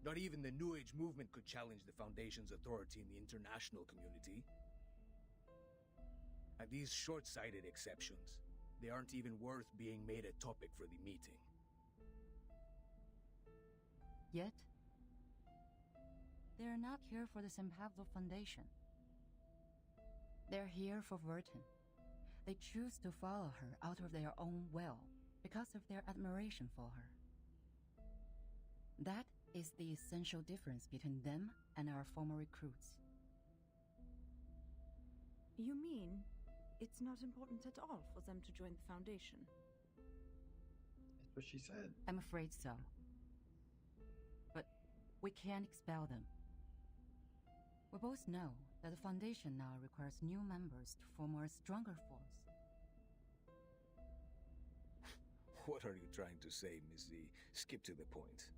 Not even the New Age movement could challenge the Foundation's authority in the international community. And these short-sighted exceptions, they aren't even worth being made a topic for the meeting. Yet, they are not here for the San Pablo Foundation. They're here for Vertin. They choose to follow her out of their own will because of their admiration for her. That is the essential difference between them and our former recruits. You mean it's not important at all for them to join the Foundation? That's what she said. I'm afraid so. But we can't expel them. We both know that the Foundation now requires new members to form a stronger force. What are you trying to say, Miss Z? Skip to the point.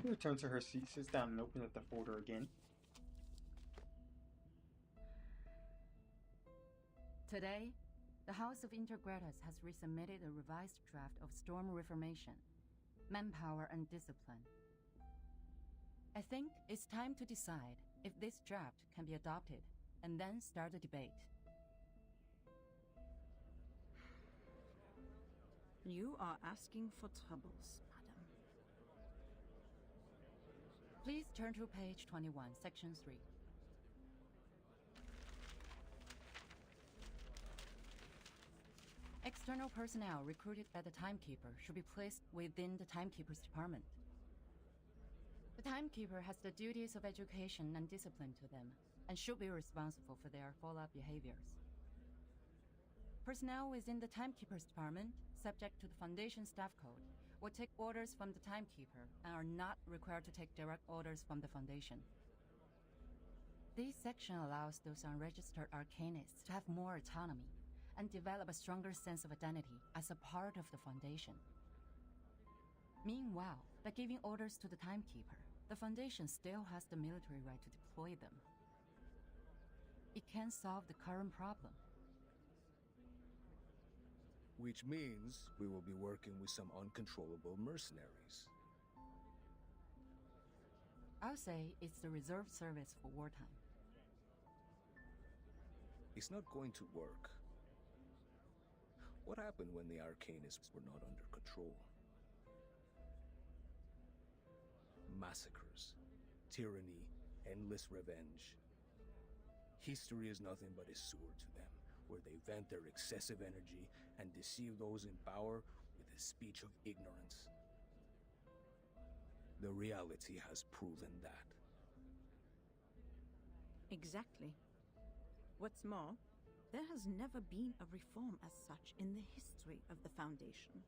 She returns to her seat, sits down, and opens up the folder again. Today, the House of Intergratus has resubmitted a revised draft of Storm Reformation, Manpower and Discipline. I think it's time to decide if this draft can be adopted, and then start a debate. You are asking for troubles, madam. Please turn to page 21, section 3. External personnel recruited by the Timekeeper should be placed within the Timekeeper's department. The Timekeeper has the duties of education and discipline to them, and should be responsible for their follow-up behaviors. Personnel within the Timekeeper's department, subject to the Foundation Staff Code, will take orders from the Timekeeper and are not required to take direct orders from the Foundation. This section allows those unregistered Arcanists to have more autonomy and develop a stronger sense of identity as a part of the Foundation. Meanwhile, by giving orders to the Timekeeper, the Foundation still has the military right to deploy them. It can solve the current problem. Which means we will be working with some uncontrollable mercenaries. I'll say it's the reserve service for wartime. It's not going to work. What happened when the Arcanists were not under control? Massacres, tyranny, endless revenge. History is nothing but a sewer to them, where they vent their excessive energy and deceive those in power with a speech of ignorance. The reality has proven that. Exactly. What's more, there has never been a reform as such in the history of the Foundation.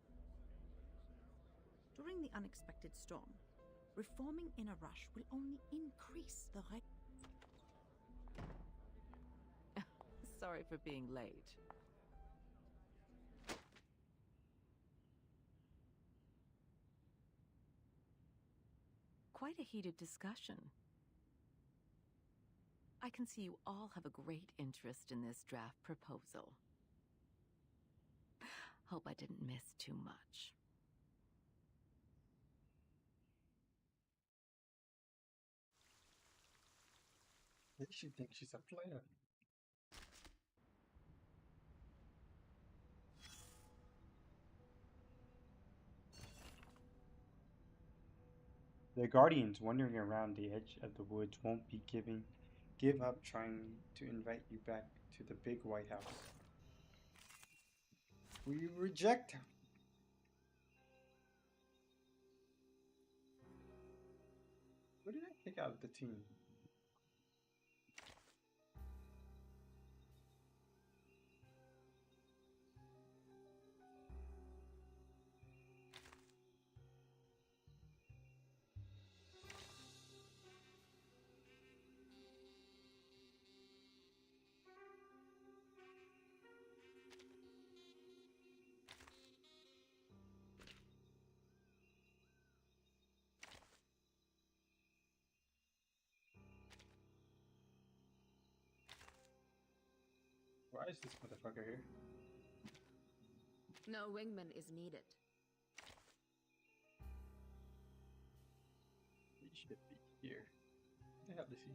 During the unexpected storm, reforming in a rush will only increase the Sorry for being late. Quite a heated discussion. I can see you all have a great interest in this draft proposal. Hope I didn't miss too much. She thinks she's a player. The Guardians wandering around the edge of the woods won't give up trying to invite you back to the big White House. We reject him. What did I kick out of the team? Why is this motherfucker here? No wingman is needed. He should be here. What the hell is he?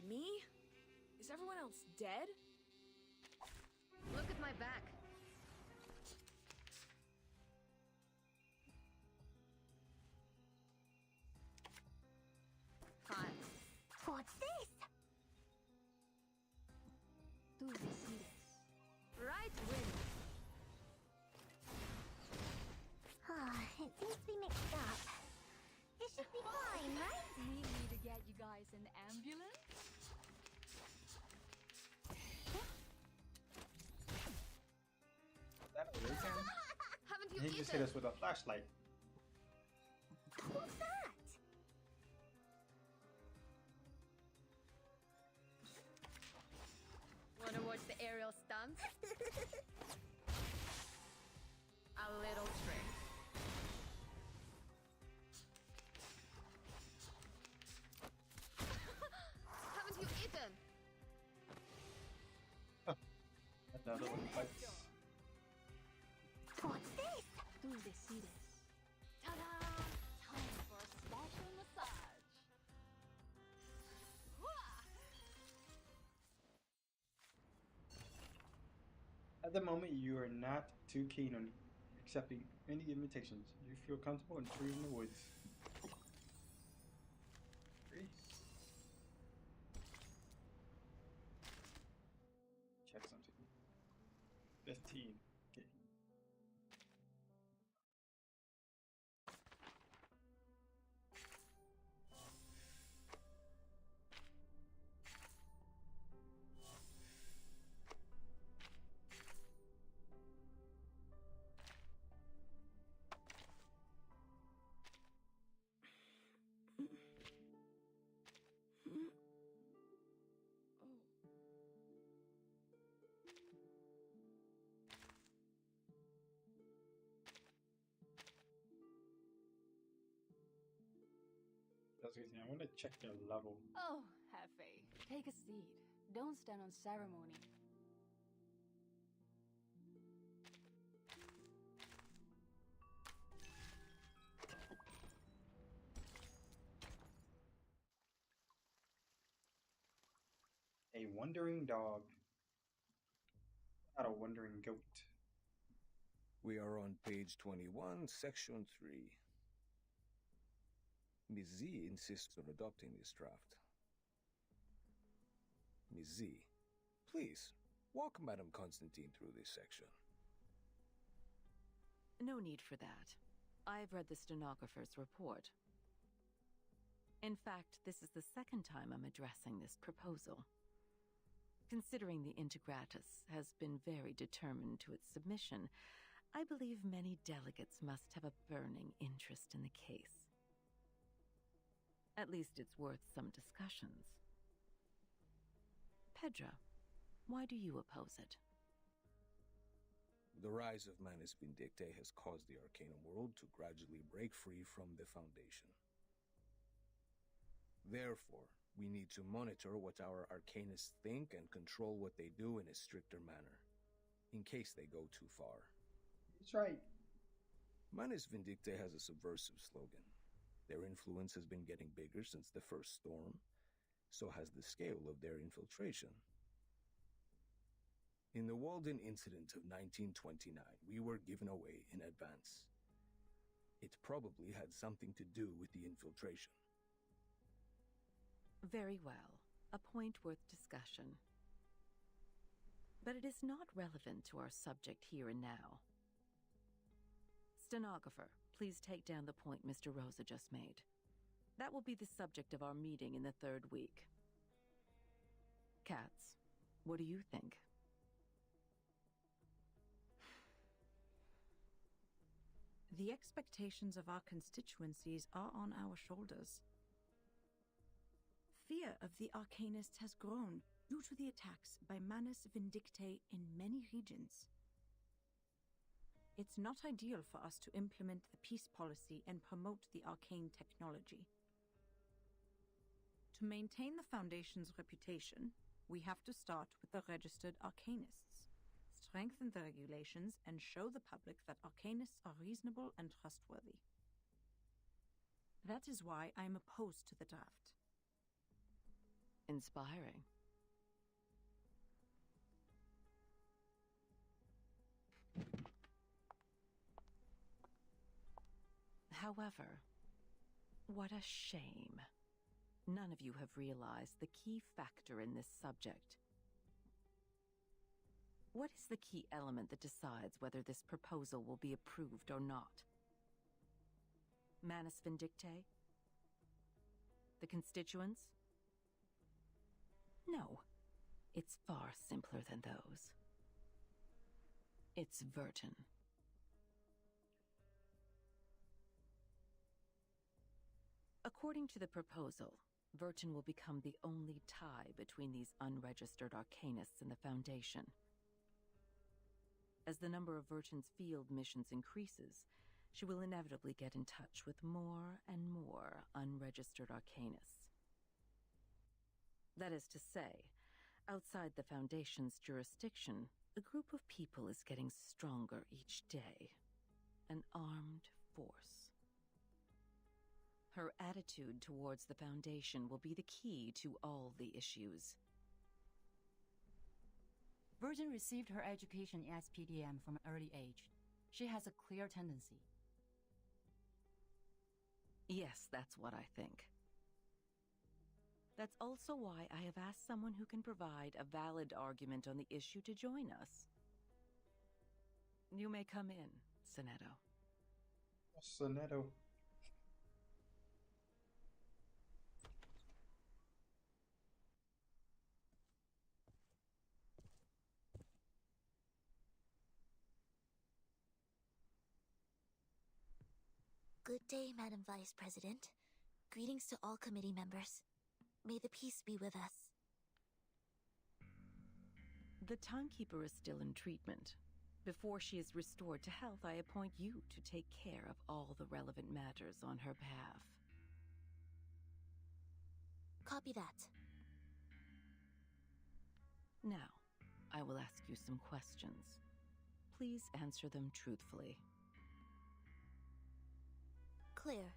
Me? Is everyone else dead? Look at my back. Hi. What's this? Tú decides. Right wing. It seems to be mixed up. It should be fine, right? Need me to get you guys an ambulance? That a ray gun? Haven't you He just hit us with a flashlight. What's that? Wanna watch the aerial stunts? A little trick. Haven't you eaten? Another one bites. What's this? Tú decides. Ta-da! Time for a special massage. At the moment, you are not too keen on accepting any invitations. You feel comfortable and free in the woods. Free? Check something. 15. Okay. That's the thing. I want to check their level. Oh, Hefe, take a seat. Don't stand on ceremony. A wandering dog. Not a wandering goat. We are on page 21, section 3. Ms. Z insists on adopting this draft. Ms. Z, please, walk Madame Constantine through this section. No need for that. I've read the stenographer's report. In fact, this is the second time I'm addressing this proposal. Considering the Integratus has been very determined to its submission, I believe many delegates must have a burning interest in the case. At least it's worth some discussions. Pedra, why do you oppose it? The rise of Manus Vindictae has caused the Arcanum world to gradually break free from the Foundation. Therefore, we need to monitor what our Arcanists think and control what they do in a stricter manner, in case they go too far. That's right. Manus Vindictae has a subversive slogan. Their influence has been getting bigger since the first storm, so has the scale of their infiltration. In the Walden incident of 1929, we were given away in advance. It probably had something to do with the infiltration. Very well. A point worth discussion. But it is not relevant to our subject here and now. Stenographer, please take down the point Mr. Rosa just made. That will be the subject of our meeting in the 3rd week. Katz, what do you think? The expectations of our constituencies are on our shoulders. Fear of the Arcanists has grown due to the attacks by Manus Vindictae in many regions. It's not ideal for us to implement the peace policy and promote the arcane technology. To maintain the Foundation's reputation, we have to start with the registered Arcanists, strengthen the regulations, and show the public that Arcanists are reasonable and trustworthy. That is why I am opposed to the draft. Inspiring. However, what a shame. None of you have realized the key factor in this subject. What is the key element that decides whether this proposal will be approved or not? Manus Vindictae? The constituents? No, it's far simpler than those. It's Vertin. According to the proposal, Vertin will become the only tie between these unregistered Arcanists and the Foundation. As the number of Vertin's field missions increases, she will inevitably get in touch with more and more unregistered Arcanists. That is to say, outside the Foundation's jurisdiction, a group of people is getting stronger each day. An armed force. Her attitude towards the Foundation will be the key to all the issues. Vertin received her education in SPDM from an early age. She has a clear tendency. Yes, that's what I think. That's also why I have asked someone who can provide a valid argument on the issue to join us. You may come in, Sonetto. Sonetto. Good day, Madam Vice President. Greetings to all committee members. May the peace be with us. The Timekeeper is still in treatment. Before she is restored to health, I appoint you to take care of all the relevant matters on her behalf. Copy that. Now, I will ask you some questions. Please answer them truthfully. Clear.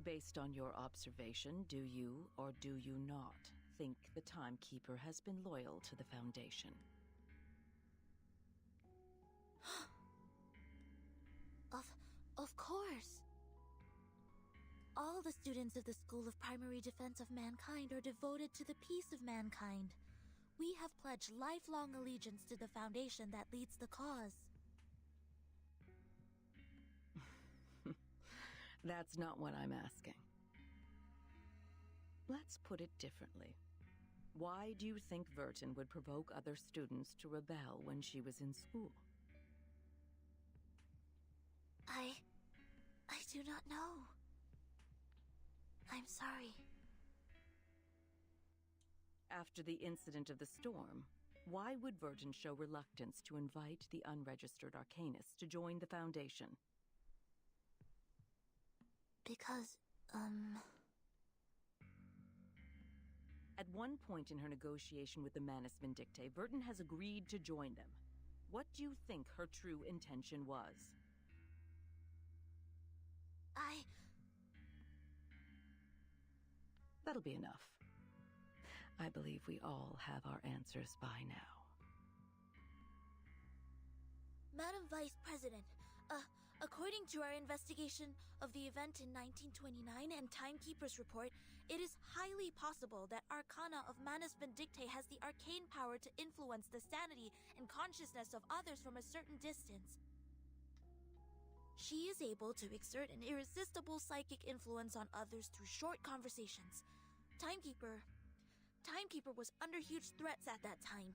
Based on your observation, do you or do you not think the Timekeeper has been loyal to the Foundation? Of course. All the students of the School of Primary Defense of Mankind are devoted to the peace of mankind. We have pledged lifelong allegiance to the Foundation that leads the cause. That's not what I'm asking. Let's put it differently. Why do you think Vertin would provoke other students to rebel when she was in school? I do not know. I'm sorry. After the incident of the storm, Why would Verdun show reluctance to invite the unregistered Arcanists to join the Foundation? Because, At one point in her negotiation with the Manus Vindictae, Verdun has agreed to join them. What do you think her true intention was? That'll be enough. I believe we all have our answers by now. Madam Vice President, according to our investigation of the event in 1929 and Timekeeper's report, it is highly possible that Arcana of Manus Vindictae has the arcane power to influence the sanity and consciousness of others from a certain distance. She is able to exert an irresistible psychic influence on others through short conversations. Timekeeper was under huge threats at that time.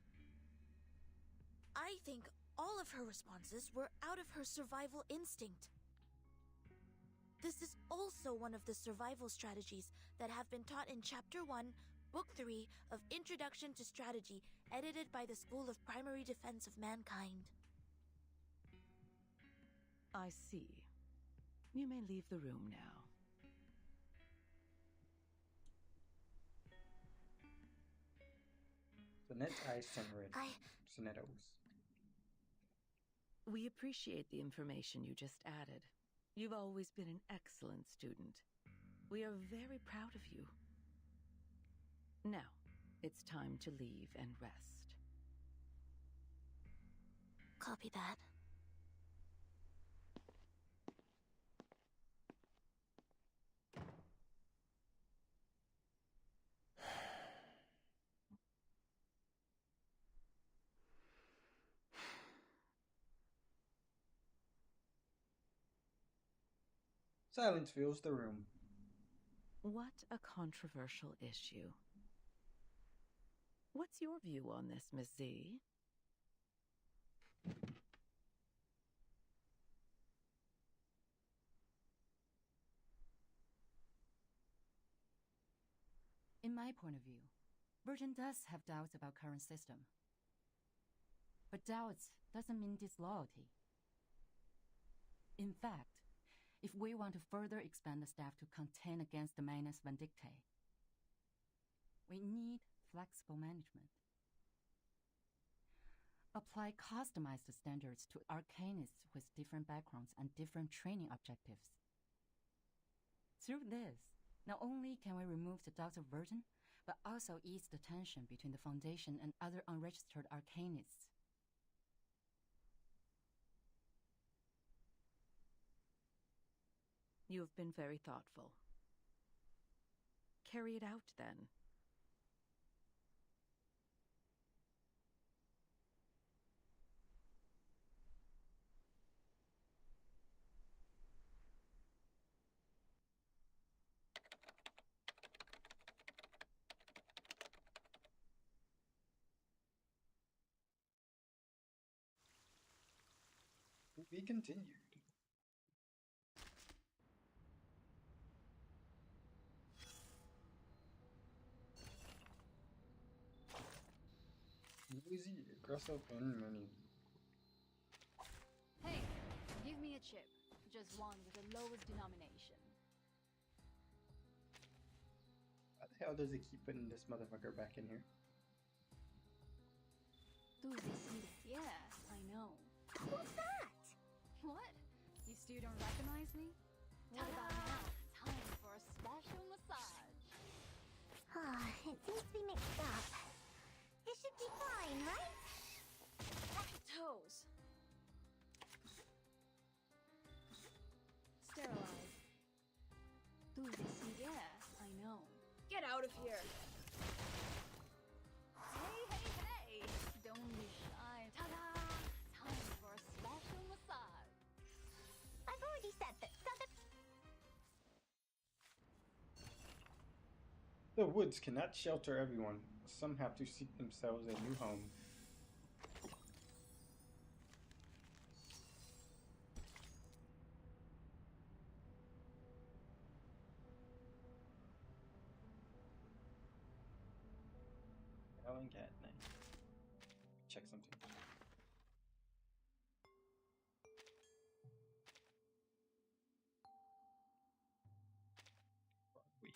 I think all of her responses were out of her survival instinct. This is also one of the survival strategies that have been taught in Chapter 1, Book 3 of Introduction to Strategy, edited by the School of Primary Defense of Mankind. I see. You may leave the room now. Sonet's eyes turn red. Sonetto's. We appreciate the information you just added. You've always been an excellent student. We are very proud of you. Now, it's time to leave and rest. Copy that. Silence fills the room. What a controversial issue. What's your view on this, Miss Z? In my point of view, Virgin does have doubts about current system. But doubts doesn't mean disloyalty. In fact, if we want to further expand the staff to contend against the Manus Vindictae, we need flexible management. Apply customized standards to arcanists with different backgrounds and different training objectives. Through this, not only can we remove the doubts of Virgin, but also ease the tension between the Foundation and other unregistered arcanists. You have been very thoughtful. Carry it out, then. To be continued. Noisy, aggressive, and many. Hey, give me a chip. Just one with the lowest denomination. How the hell does it keep putting this motherfucker back in here? Yeah, I know. Who's that? What? You still don't recognize me? What about now? Time for a special massage. It seems to be mixed up. It should be fine, right? Watch your toes. Sterilize. Yeah, I know. Get out of here. Hey! Don't be shy. Ta-da! Time for a special massage. I've already said that. The woods cannot shelter everyone. Some have to seek themselves a new home. Ellen Cat night. check something. Wait.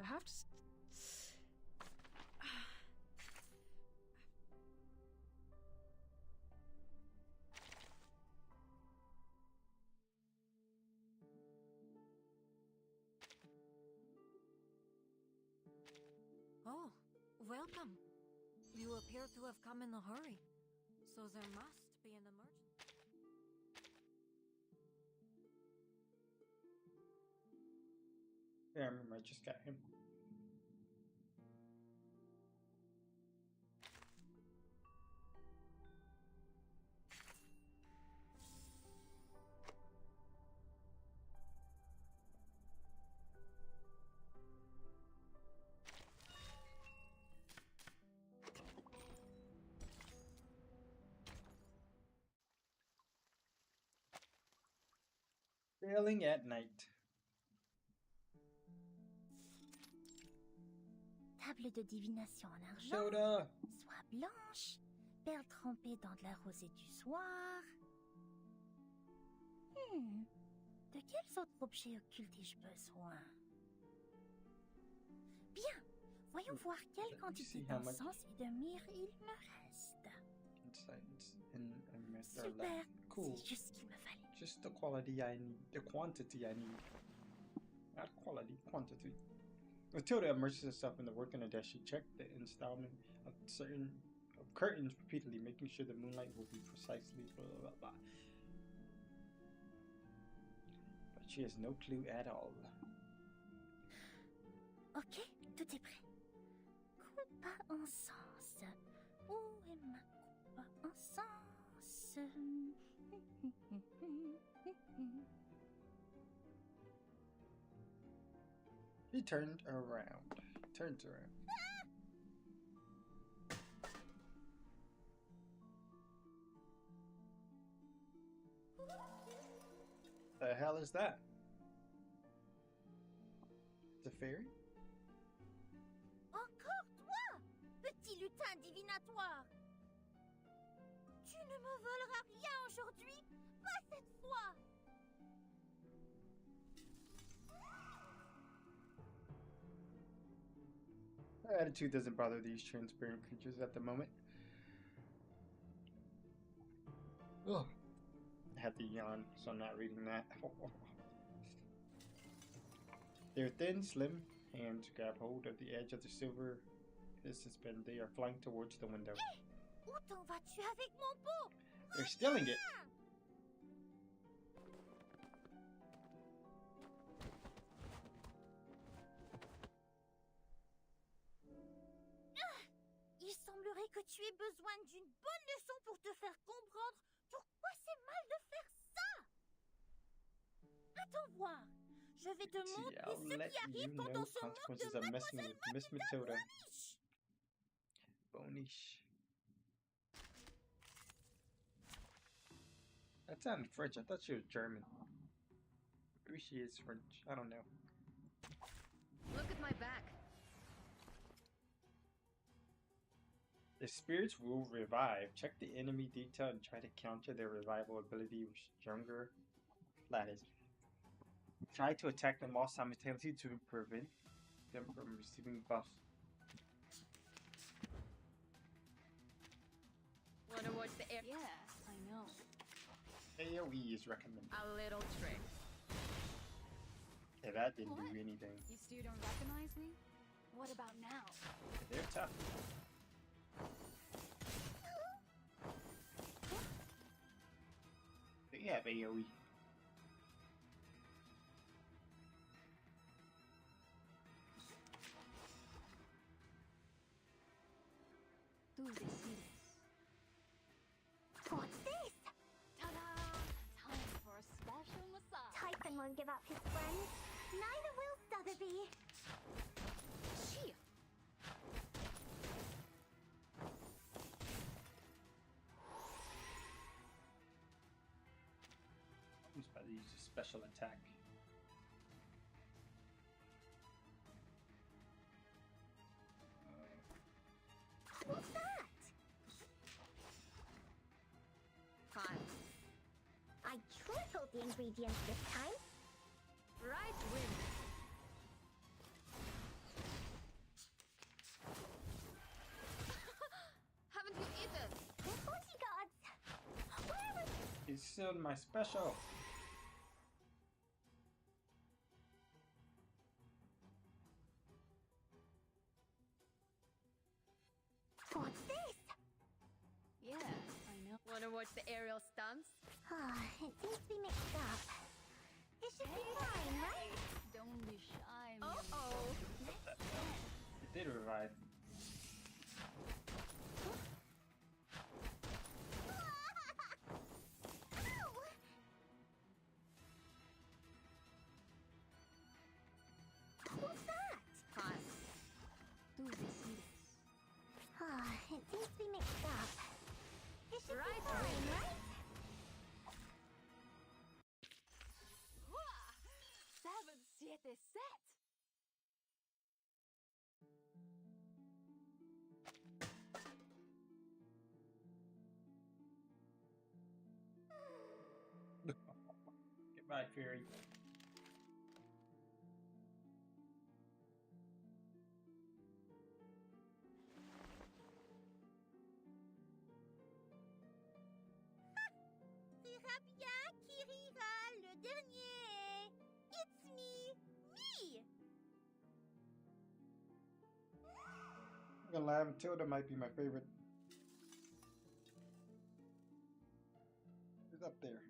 I have to. Oh, welcome. You appear to have come in a hurry, so there must be an emergency. Yeah, I remember I just got him. Sailing at night. Table de divination en argent, Soda. soie blanche, perles trempées dans de la rosée du soir. De quels autres objets occultes ai-je besoin? Bien, voyons voir quelle quantité d'encens et de myrrhe il me reste. Super, cool. c'est juste ce qu'il me fallait. Just the quality I need, the quantity I need. Not quality, quantity. Matilda immerses herself in the work on the desk. She checked the installment of certain curtains repeatedly, making sure the moonlight will be precisely blah blah blah. But she has no clue at all. Ok, tout est prêt. Coupe à encens. Où est ma coupe à encens? He turned around. Turns around. The hell is that? The fairy? Encore toi, petit lutin divinatoire. Tu ne me voleras rien aujourd'hui, pas cette fois. Her attitude doesn't bother these transparent creatures at the moment. Ugh. I had to yawn, so I'm not reading that. Their thin, slim hands grab hold of the edge of the silver suspend. They are flying towards the window. Où t'en vas-tu avec mon pot? They're stealing it. Il semblerait que tu aies besoin d'une bonne leçon pour te faire comprendre pourquoi c'est mal de faire ça. Attends voir. Je vais te montrer ce qui arrive quand on se moque de Mademoiselle Miss Matilda. Boniche. That sounded French. I thought she was German. Maybe she is French. I don't know. Look at my back. The spirits will revive. Check the enemy detail and try to counter their revival ability with stronger ladders. Try to attack them all simultaneously to prevent them from receiving buffs. Wanna watch the air? Yeah, I know. AoE is recommended. A little trick. Yeah, that didn't do anything. You still don't recognize me? What about now? They're tough. They have AoE. What's this? Ta-da! Time for a special massage. Typhon won't give up his friends. Neither will Sotheby. Cheer. I'm just about to use a special attack. the ingredients this time. Right wins. Haven't you eaten? Forty gods! Where was... It's still my special. What's this? Yes, I know. Wanna watch the aerial stunts? It seems to be mixed up. It should be fine, right? Don't be shy, Uh-oh. It did revive. What's that? Fine. Do this. It seems to be mixed up. It should Right be fine, win. right? 7, 7, set! Goodbye, Fury. Sera bien qui rira le dernier. It's me. Me! I'm gonna lie, Matilda might be my favorite. It's up there.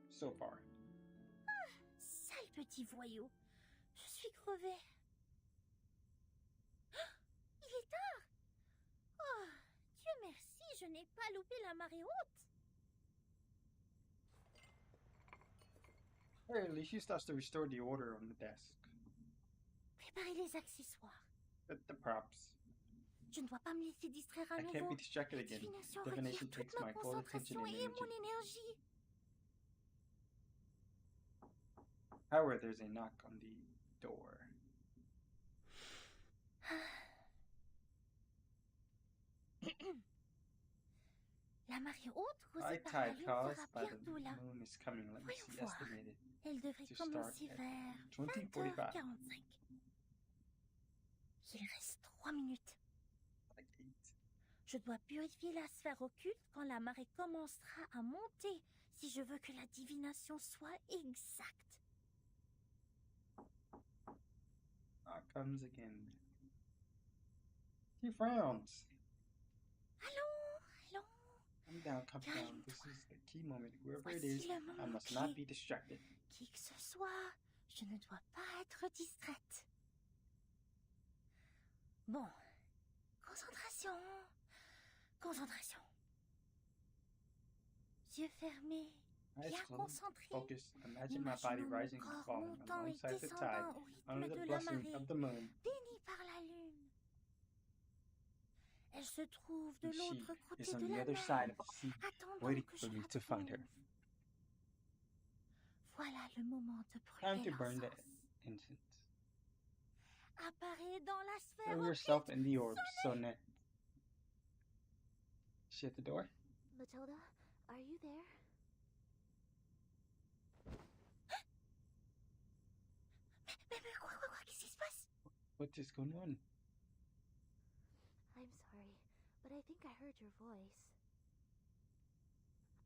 So far. Sale petit voyou. Je suis crevée. Il est tard. Oh, Dieu merci, je n'ai pas loupé la marée haute. Hey, at least she starts to restore the order on the desk. Préparez les accessoires. The props. Je ne dois pas me laisser distraire à I nouveau. can't be distracted again. Divination Divination requiert takes toute ma my full attention concentration and et energy. mon énergie. However, there's a knock on the door. La marée haute High causée par la tide lune caused sera by the bientôt là. moon is coming. Let me Voyons see. voir. Estimated Elle devrait to commencer start vers at 20:45. 20h45. Il reste 3 minutes. Like 8. Je dois purifier la sphère occulte quand la marée commencera à monter si je veux que la divination soit exacte. Comes again. He frowns. Allons. Come down, come down. This is the key moment. Wherever it is, Voici le moment I must clé. not be distracted. Qui que ce soit, je ne dois pas être distraite. Bon. Concentration. Concentration. Yeux fermés. Eyes Bien closed, concentrés. focus. Imagine my body Imaginons mon rising and corps falling montant et alongside the tide, descendant au rythme under the de la blessing marée, of the moon. béni par la lune. Elle se trouve de And she l'autre côté is on de the la other mer, side of the sea, attendant waiting que for je me la to find her. trouve. Voilà le moment de Time brûler to burn the l'encens. incense. Apparaît dans la sphère Throw occulte. yourself in the orb, Sonnet. Is she at the door? Matilda, are you there? Mais quoi, qu'est-ce qui se passe? What is going on? I'm sorry, but I think I heard your voice.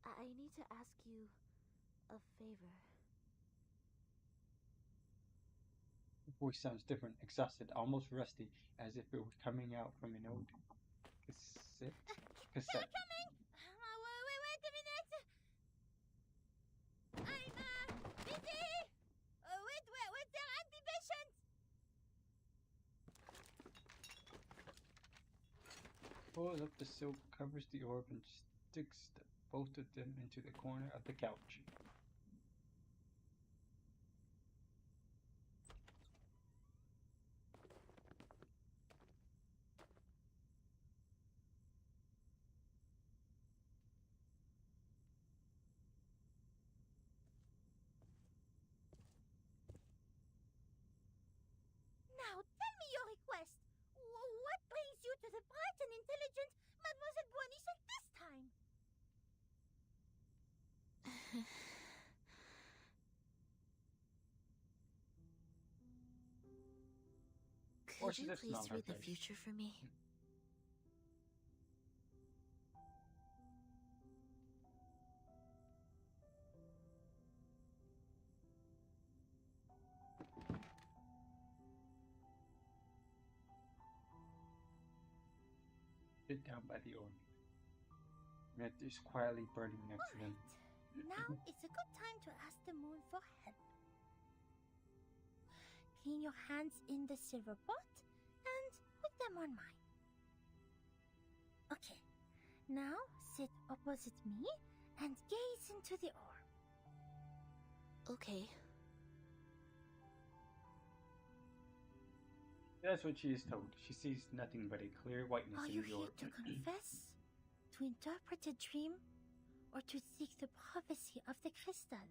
I need to ask you a favor. The voice sounds different, exhausted, almost rusty, as if it were coming out from an old cassette. They're coming! Wait a minute! I'm busy! Wait there and be patient! Pulls up the silk, covers the orb, and sticks both of them into the corner of the couch. Now tell me your request. What brings you to the bright and intelligent Mademoiselle Boisnichel this time? Or Could she you just please not her read the face. future for me? Sit down by the orb. Red is quietly burning next to them. Now is a good time to ask the moon for help. Clean your hands in the silver pot and put them on mine. Okay, now sit opposite me and gaze into the orb. Okay. That's what she is told. She sees nothing but a clear whiteness Are in you the here orb. to confess, to interpret a dream, or to seek the prophecy of the crystal?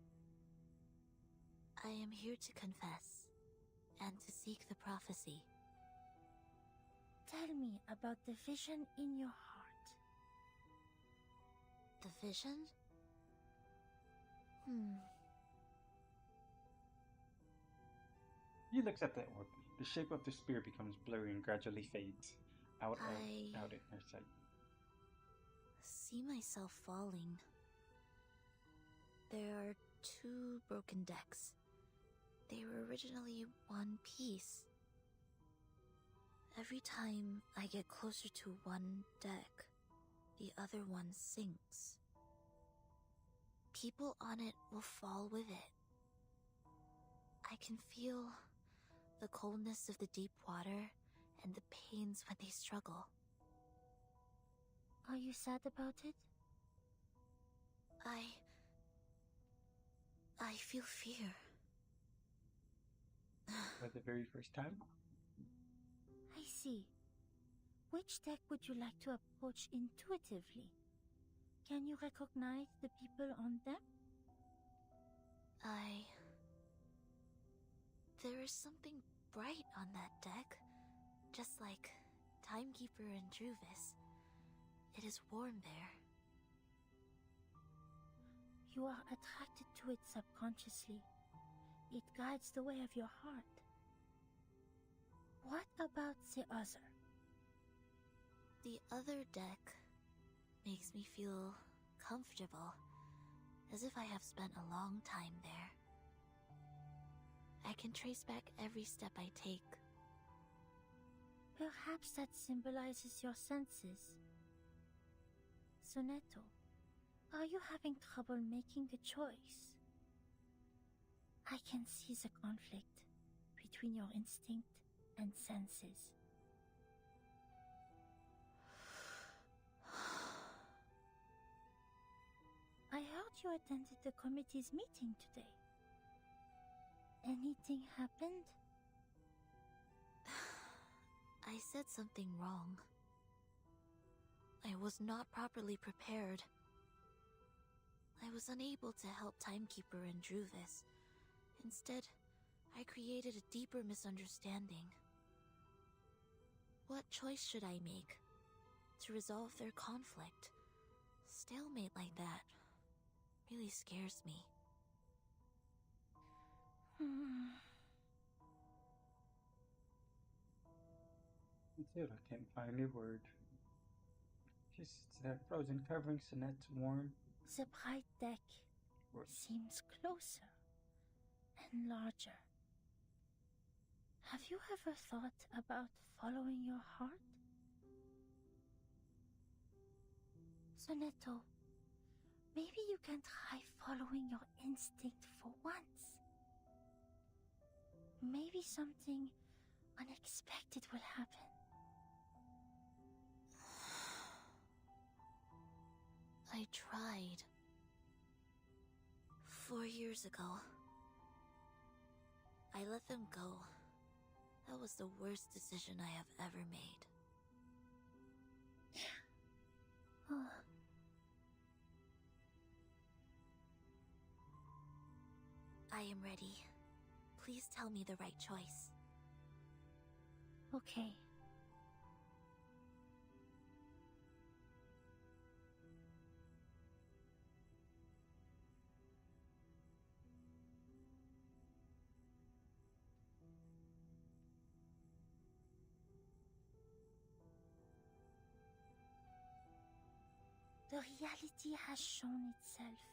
I am here to confess and to seek the prophecy. Tell me about the vision in your heart. The vision? He looks at the orb. The shape of the spear becomes blurry and gradually fades out in her sight. See myself falling. There are 2 broken decks. They were originally one piece. Every time I get closer to one deck, the other one sinks. People on it will fall with it. I can feel the coldness of the deep water and the pains when they struggle. Are you sad about it? I feel fear. For the very first time? I see. Which deck would you like to approach intuitively? Can you recognize the people on them? There is something bright on that deck, just like Timekeeper and Druvis. It is warm there. You are attracted to it subconsciously. It guides the way of your heart. What about the other? The other deck makes me feel comfortable, as if I have spent a long time there. I can trace back every step I take. Perhaps that symbolizes your senses. Sonetto, are you having trouble making a choice? I can see the conflict between your instinct and senses. I heard you attended the committee's meeting today. Anything happened? I said something wrong. I was not properly prepared. I was unable to help Timekeeper and Druvis. Instead, I created a deeper misunderstanding. What choice should I make to resolve their conflict? Stalemate like that really scares me. Matilda can't find a word. She sits there frozen, covering Sonette's warm. The bright deck seems closer and larger. Have you ever thought about following your heart? Sonetto, maybe you can try following your instinct for once. Maybe something unexpected will happen. I tried. 4 years ago. I let them go. That was the worst decision I have ever made. I am ready. Please tell me the right choice. Okay. The reality has shown itself.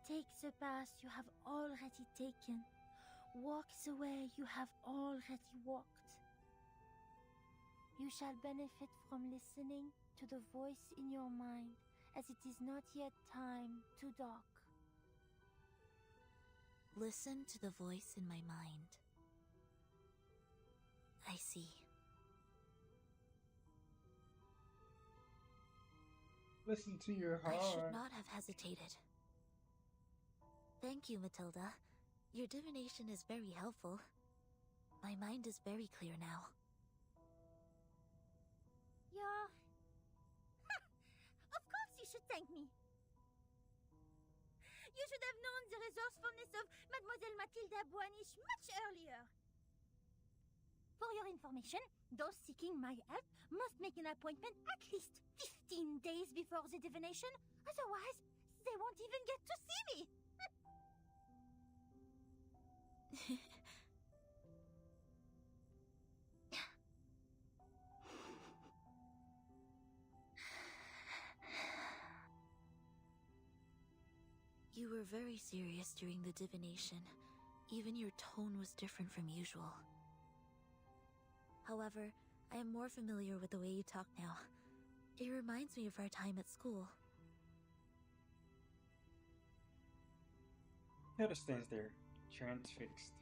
Take the path you have already taken. Walk the way you have already walked. You shall benefit from listening to the voice in your mind, as it is not yet time to dock. Listen to the voice in my mind. I see. Listen to your heart. I should not have hesitated. Thank you, Matilda. Your divination is very helpful. My mind is very clear now. Yeah. Of course you should thank me. You should have known the resourcefulness of Mademoiselle Mathilda Boanish much earlier. For your information, those seeking my help must make an appointment at least 15 days before the divination. Otherwise, they won't even get to see me. You were very serious during the divination. Even your tone was different from usual. However, I am more familiar with the way you talk now. It reminds me of our time at school. Hilda stands there, transfixed.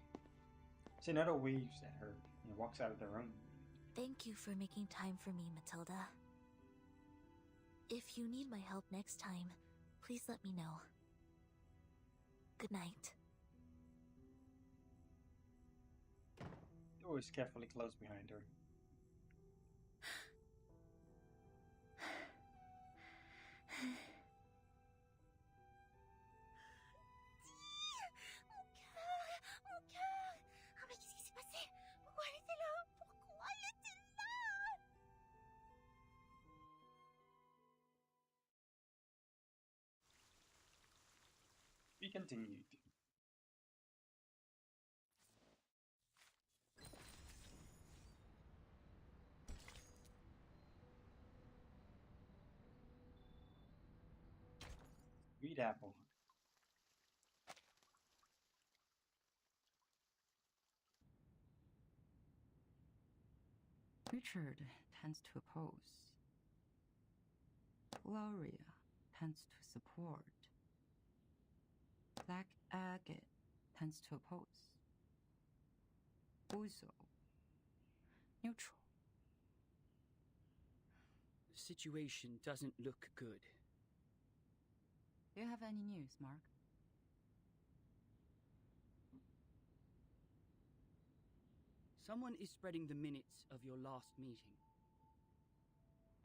Zenyatta waves at her and walks out of the room. Thank you for making time for me, Matilda. If you need my help next time, please let me know. Good night. The door is carefully closed behind her. Mon cœur! Ah, mais qu'est-ce qui s'est passé? Pourquoi elle était là? Pourquoi elle était là? Be continued. Read Apple. Richard tends to oppose. Gloria tends to support. Black Agate tends to oppose. Uzo, neutral. The situation doesn't look good. Do you have any news, Mark? Someone is spreading the minutes of your last meeting.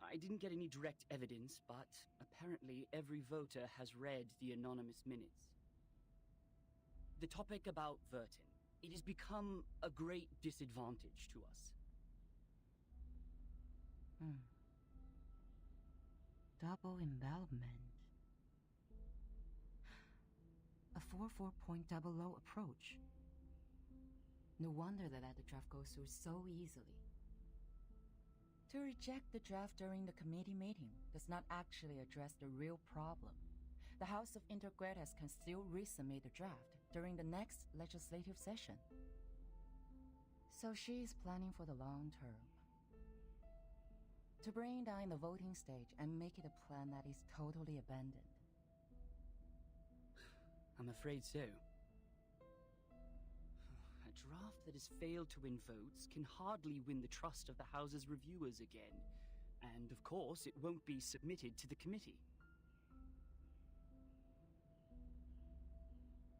I didn't get any direct evidence, but apparently every voter has read the anonymous minutes. The topic about Vertin. It has become a great disadvantage to us. Double envelopment. A 4-4.00 approach. No wonder that the draft goes through so easily. To reject the draft during the committee meeting does not actually address the real problem. The House of Intergrades can still resubmit the draft during the next legislative session. So she is planning for the long term. To bring down the voting stage and make it a plan that is totally abandoned. I'm afraid so. A draft that has failed to win votes can hardly win the trust of the House's reviewers again. And of course, it won't be submitted to the committee.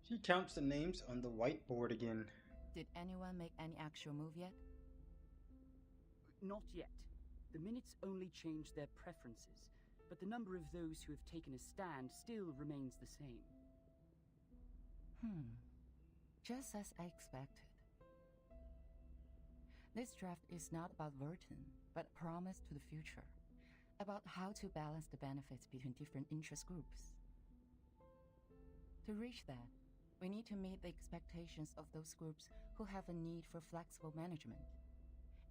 She counts the names on the whiteboard again. Did anyone make any actual move yet? Not yet. The minutes only change their preferences, but the number of those who have taken a stand still remains the same. Just as I expected. This draft is not about Vertin, but a promise to the future. About how to balance the benefits between different interest groups. To reach that, we need to meet the expectations of those groups who have a need for flexible management.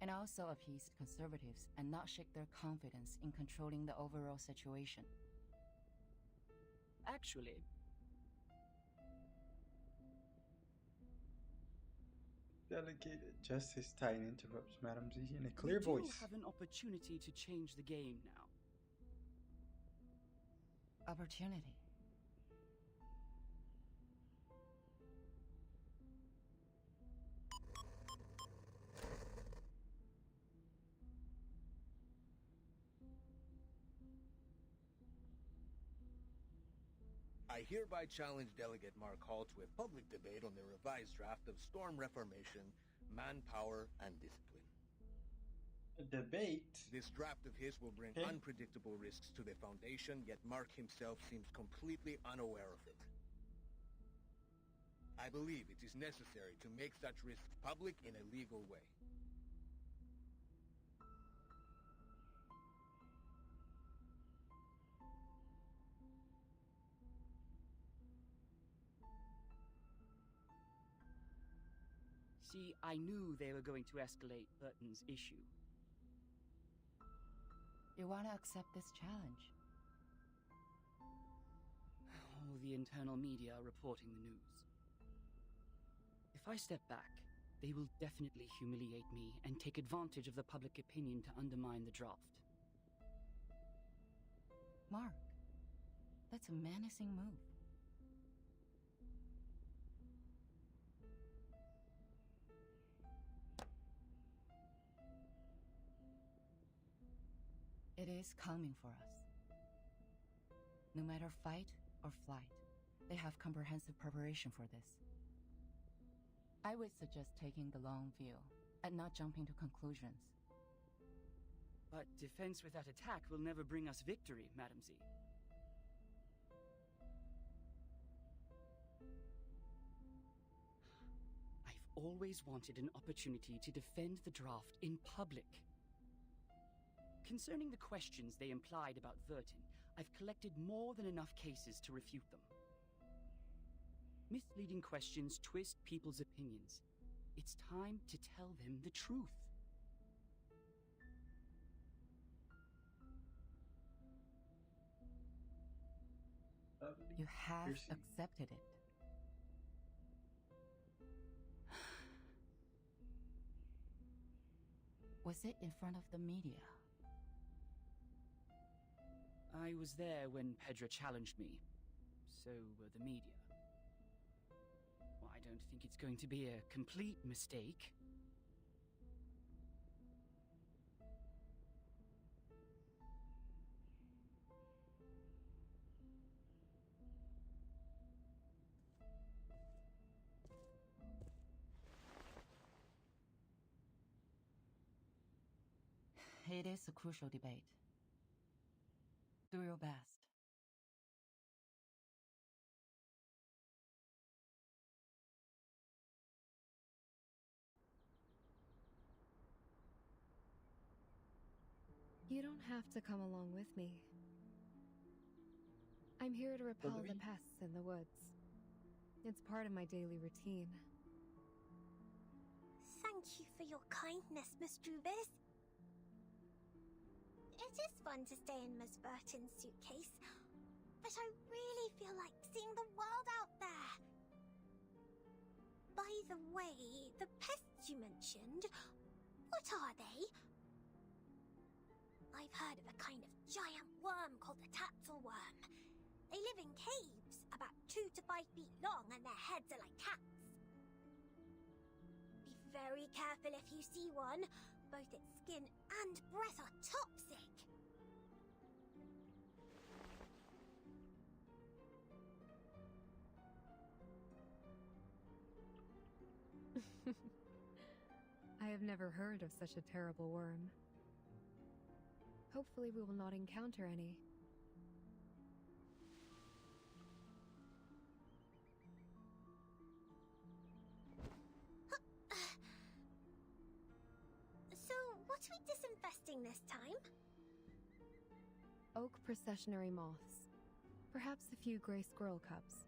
and also appease conservatives and not shake their confidence in controlling the overall situation. Actually, Delegate Justice Titan interrupts Madam Z in a we clear do voice. have an opportunity to change the game now. Opportunity. I hereby challenge Delegate Mark Hall to a public debate on the revised draft of Storm Reformation, Manpower, and Discipline. A debate? This draft of his will bring Okay. unpredictable risks to the Foundation, yet Mark himself seems completely unaware of it. I believe it is necessary to make such risks public in a legal way. See, I knew they were going to escalate Burton's issue. You want to accept this challenge? All the internal media are reporting the news. If I step back, they will definitely humiliate me and take advantage of the public opinion to undermine the draft. Mark, that's a menacing move. It is coming for us. No matter fight or flight, they have comprehensive preparation for this. I would suggest taking the long view and not jumping to conclusions. But defense without attack will never bring us victory, Madam Z. I've always wanted an opportunity to defend the draft in public. Concerning the questions they implied about Vertin, I've collected more than enough cases to refute them. Misleading questions twist people's opinions. It's time to tell them the truth. You have Piercing. accepted it. Was it in front of the media? I was there when Pedra challenged me. So were the media. Well, I don't think it's going to be a complete mistake. It is a crucial debate. Do your best. You don't have to come along with me. I'm here to repel the pests in the woods. It's part of my daily routine. Thank you for your kindness, Miss Drubis. It is fun to stay in Miss Burton's suitcase, but I really feel like seeing the world out there. By the way, the pests you mentioned, what are they? I've heard of a kind of giant worm called the tatzelworm. They live in caves, about 2 to 5 feet long, and their heads are like cats. Be very careful if you see one. Both its skin and breath are toxic. I have never heard of such a terrible worm. Hopefully we will not encounter any. So, what are we disinfesting this time? Oak processionary moths. Perhaps a few gray squirrel cubs.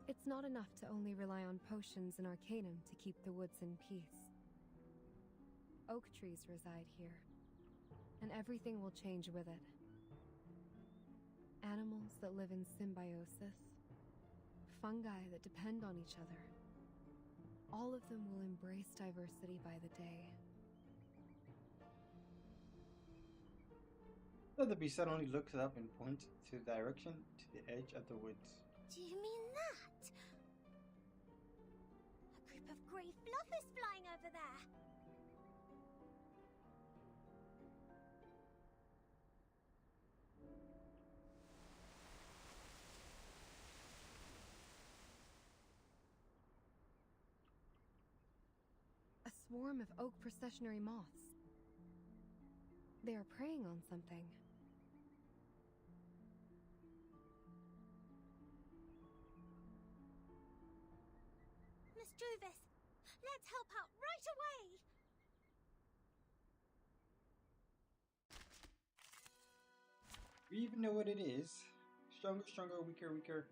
It's not enough to only rely on potions and arcanum to keep the woods in peace. oak trees reside here, and everything will change with it. Animals that live in symbiosis, fungi that depend on each other. All of them will embrace diversity by the day. So the beast suddenly looks up and points to the direction to the edge of the woods. Do you mean that? A group of grey fluff is flying over there. A swarm of oak processionary moths. They are preying on something. Miss Druvis, let's help out right away! We even know what it is. Stronger, stronger, weaker, weaker.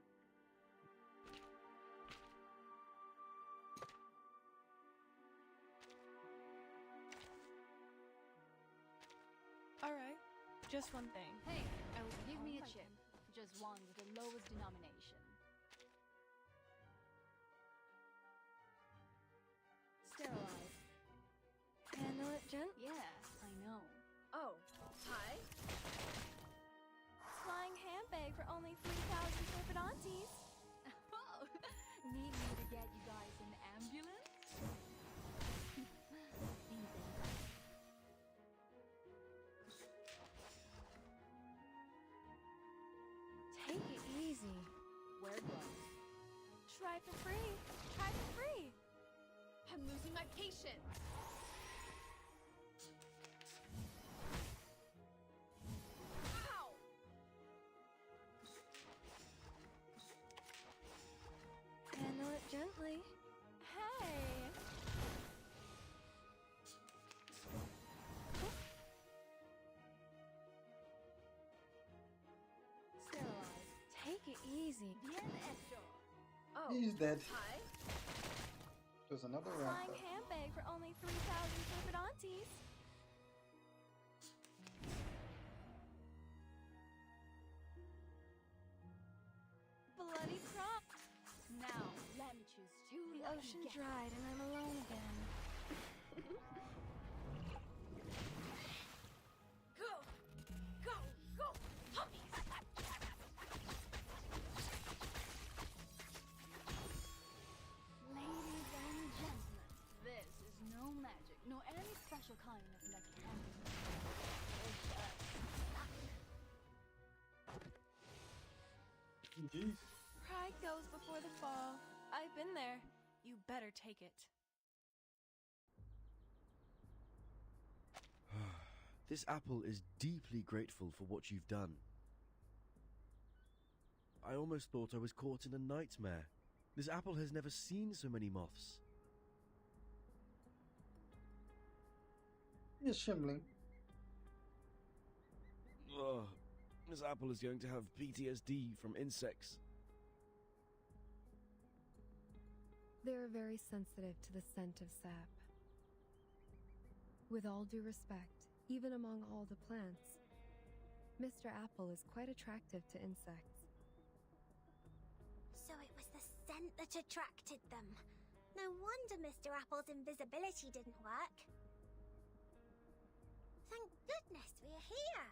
Alright, just one thing. Hey, give me a chip. Just one with the lowest denomination. Sterilize. Handle it, Jen? Yeah, I know. Oh, hi. Flying handbag for only 3,000 Serpidontes. Oh, need me to get you guys an ambulance? Take it easy. Wear gloves. Try for free. Try for free. I'm losing my patience. Ow! Handle it gently. Hey! Sterilize. Take it easy. Bien hecho. Oh, He's dead. hi. There's another Flying round. handbag for only 3,000 Serpidontes. Bloody crop. Now, let me choose two The lucky ocean guesses. dried and I'm alone again. Go! Go! Go! Puppies! Ladies and gentlemen, this is no magic, nor any special kind of lucky handling. It's luck. Jeez. Pride goes before the fall. I've been there. You better take it. This apple is deeply grateful for what you've done. I almost thought I was caught in a nightmare. This apple has never seen so many moths. He is shambling. Ugh, this apple is going to have PTSD from insects. They are very sensitive to the scent of sap. With all due respect, even among all the plants, Mr. Apple is quite attractive to insects. So it was the scent that attracted them. No wonder Mr. Apple's invisibility didn't work. Thank goodness we're here.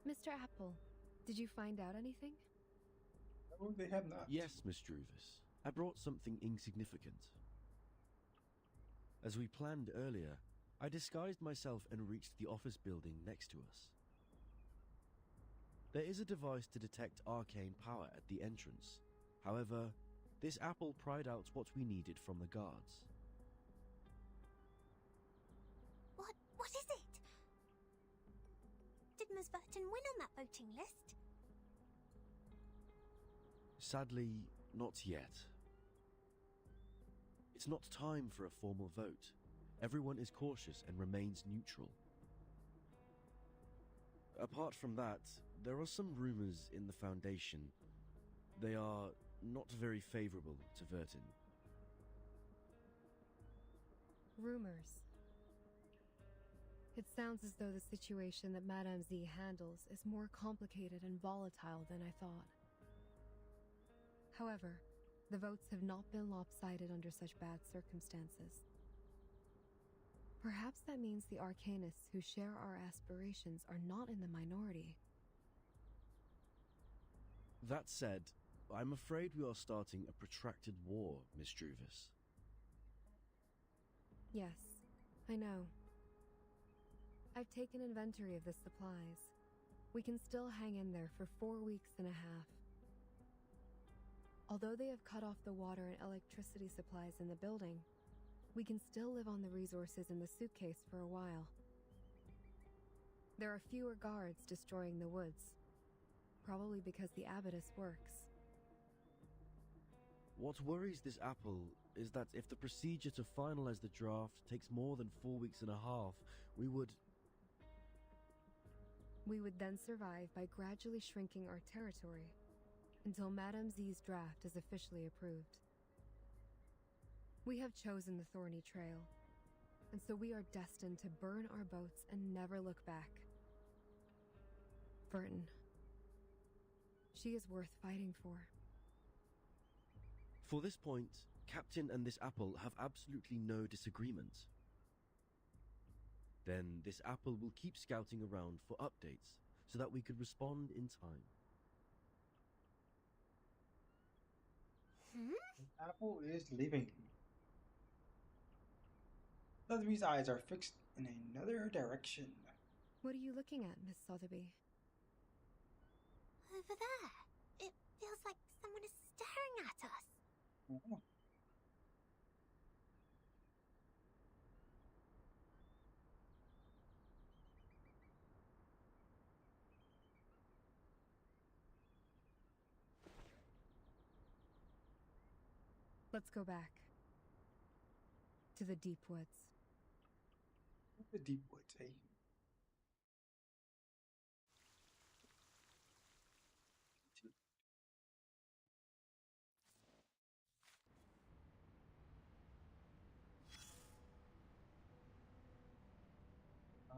Mr. Apple, did you find out anything? No, they have not. Yes, Miss Druvis. I brought something insignificant. As we planned earlier, I disguised myself and reached the office building next to us. There is a device to detect arcane power at the entrance. However, this apple pried out what we needed from the guards. What is it? Did Ms. Burton win on that voting list? Sadly, not yet. It's not time for a formal vote. Everyone is cautious and remains neutral. Apart from that, there are some rumors in the Foundation. They are not very favorable to Vertin. Rumors. It sounds as though the situation that Madame Z handles is more complicated and volatile than I thought. However, the votes have not been lopsided under such bad circumstances. Perhaps that means the Arcanists who share our aspirations are not in the minority. That said, I'm afraid we are starting a protracted war, Miss Druvis. Yes, I know. I've taken inventory of the supplies. We can still hang in there for 4 weeks and a half. Although they have cut off the water and electricity supplies in the building, we can still live on the resources in the suitcase for a while. There are fewer guards destroying the woods, probably because the Abattis works. What worries this apple is that if the procedure to finalize the draft takes more than 4 weeks and a half, we would then survive by gradually shrinking our territory until Madame Z's draft is officially approved. We have chosen the Thorny Trail, and so we are destined to burn our boats and never look back. Vertin. She is worth fighting for. For this point, Captain and this apple have absolutely no disagreement. Then this apple will keep scouting around for updates so that we could respond in time. Apple is leaving. Sotheby's eyes are fixed in another direction. What are you looking at, Miss Sotheby? Over there. It feels like someone is staring at us. Oh. Let's go back. To the deep woods. The deep woods, eh?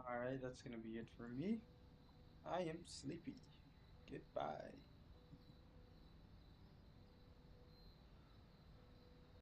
Alright, that's gonna be it for me. I am sleepy. Goodbye.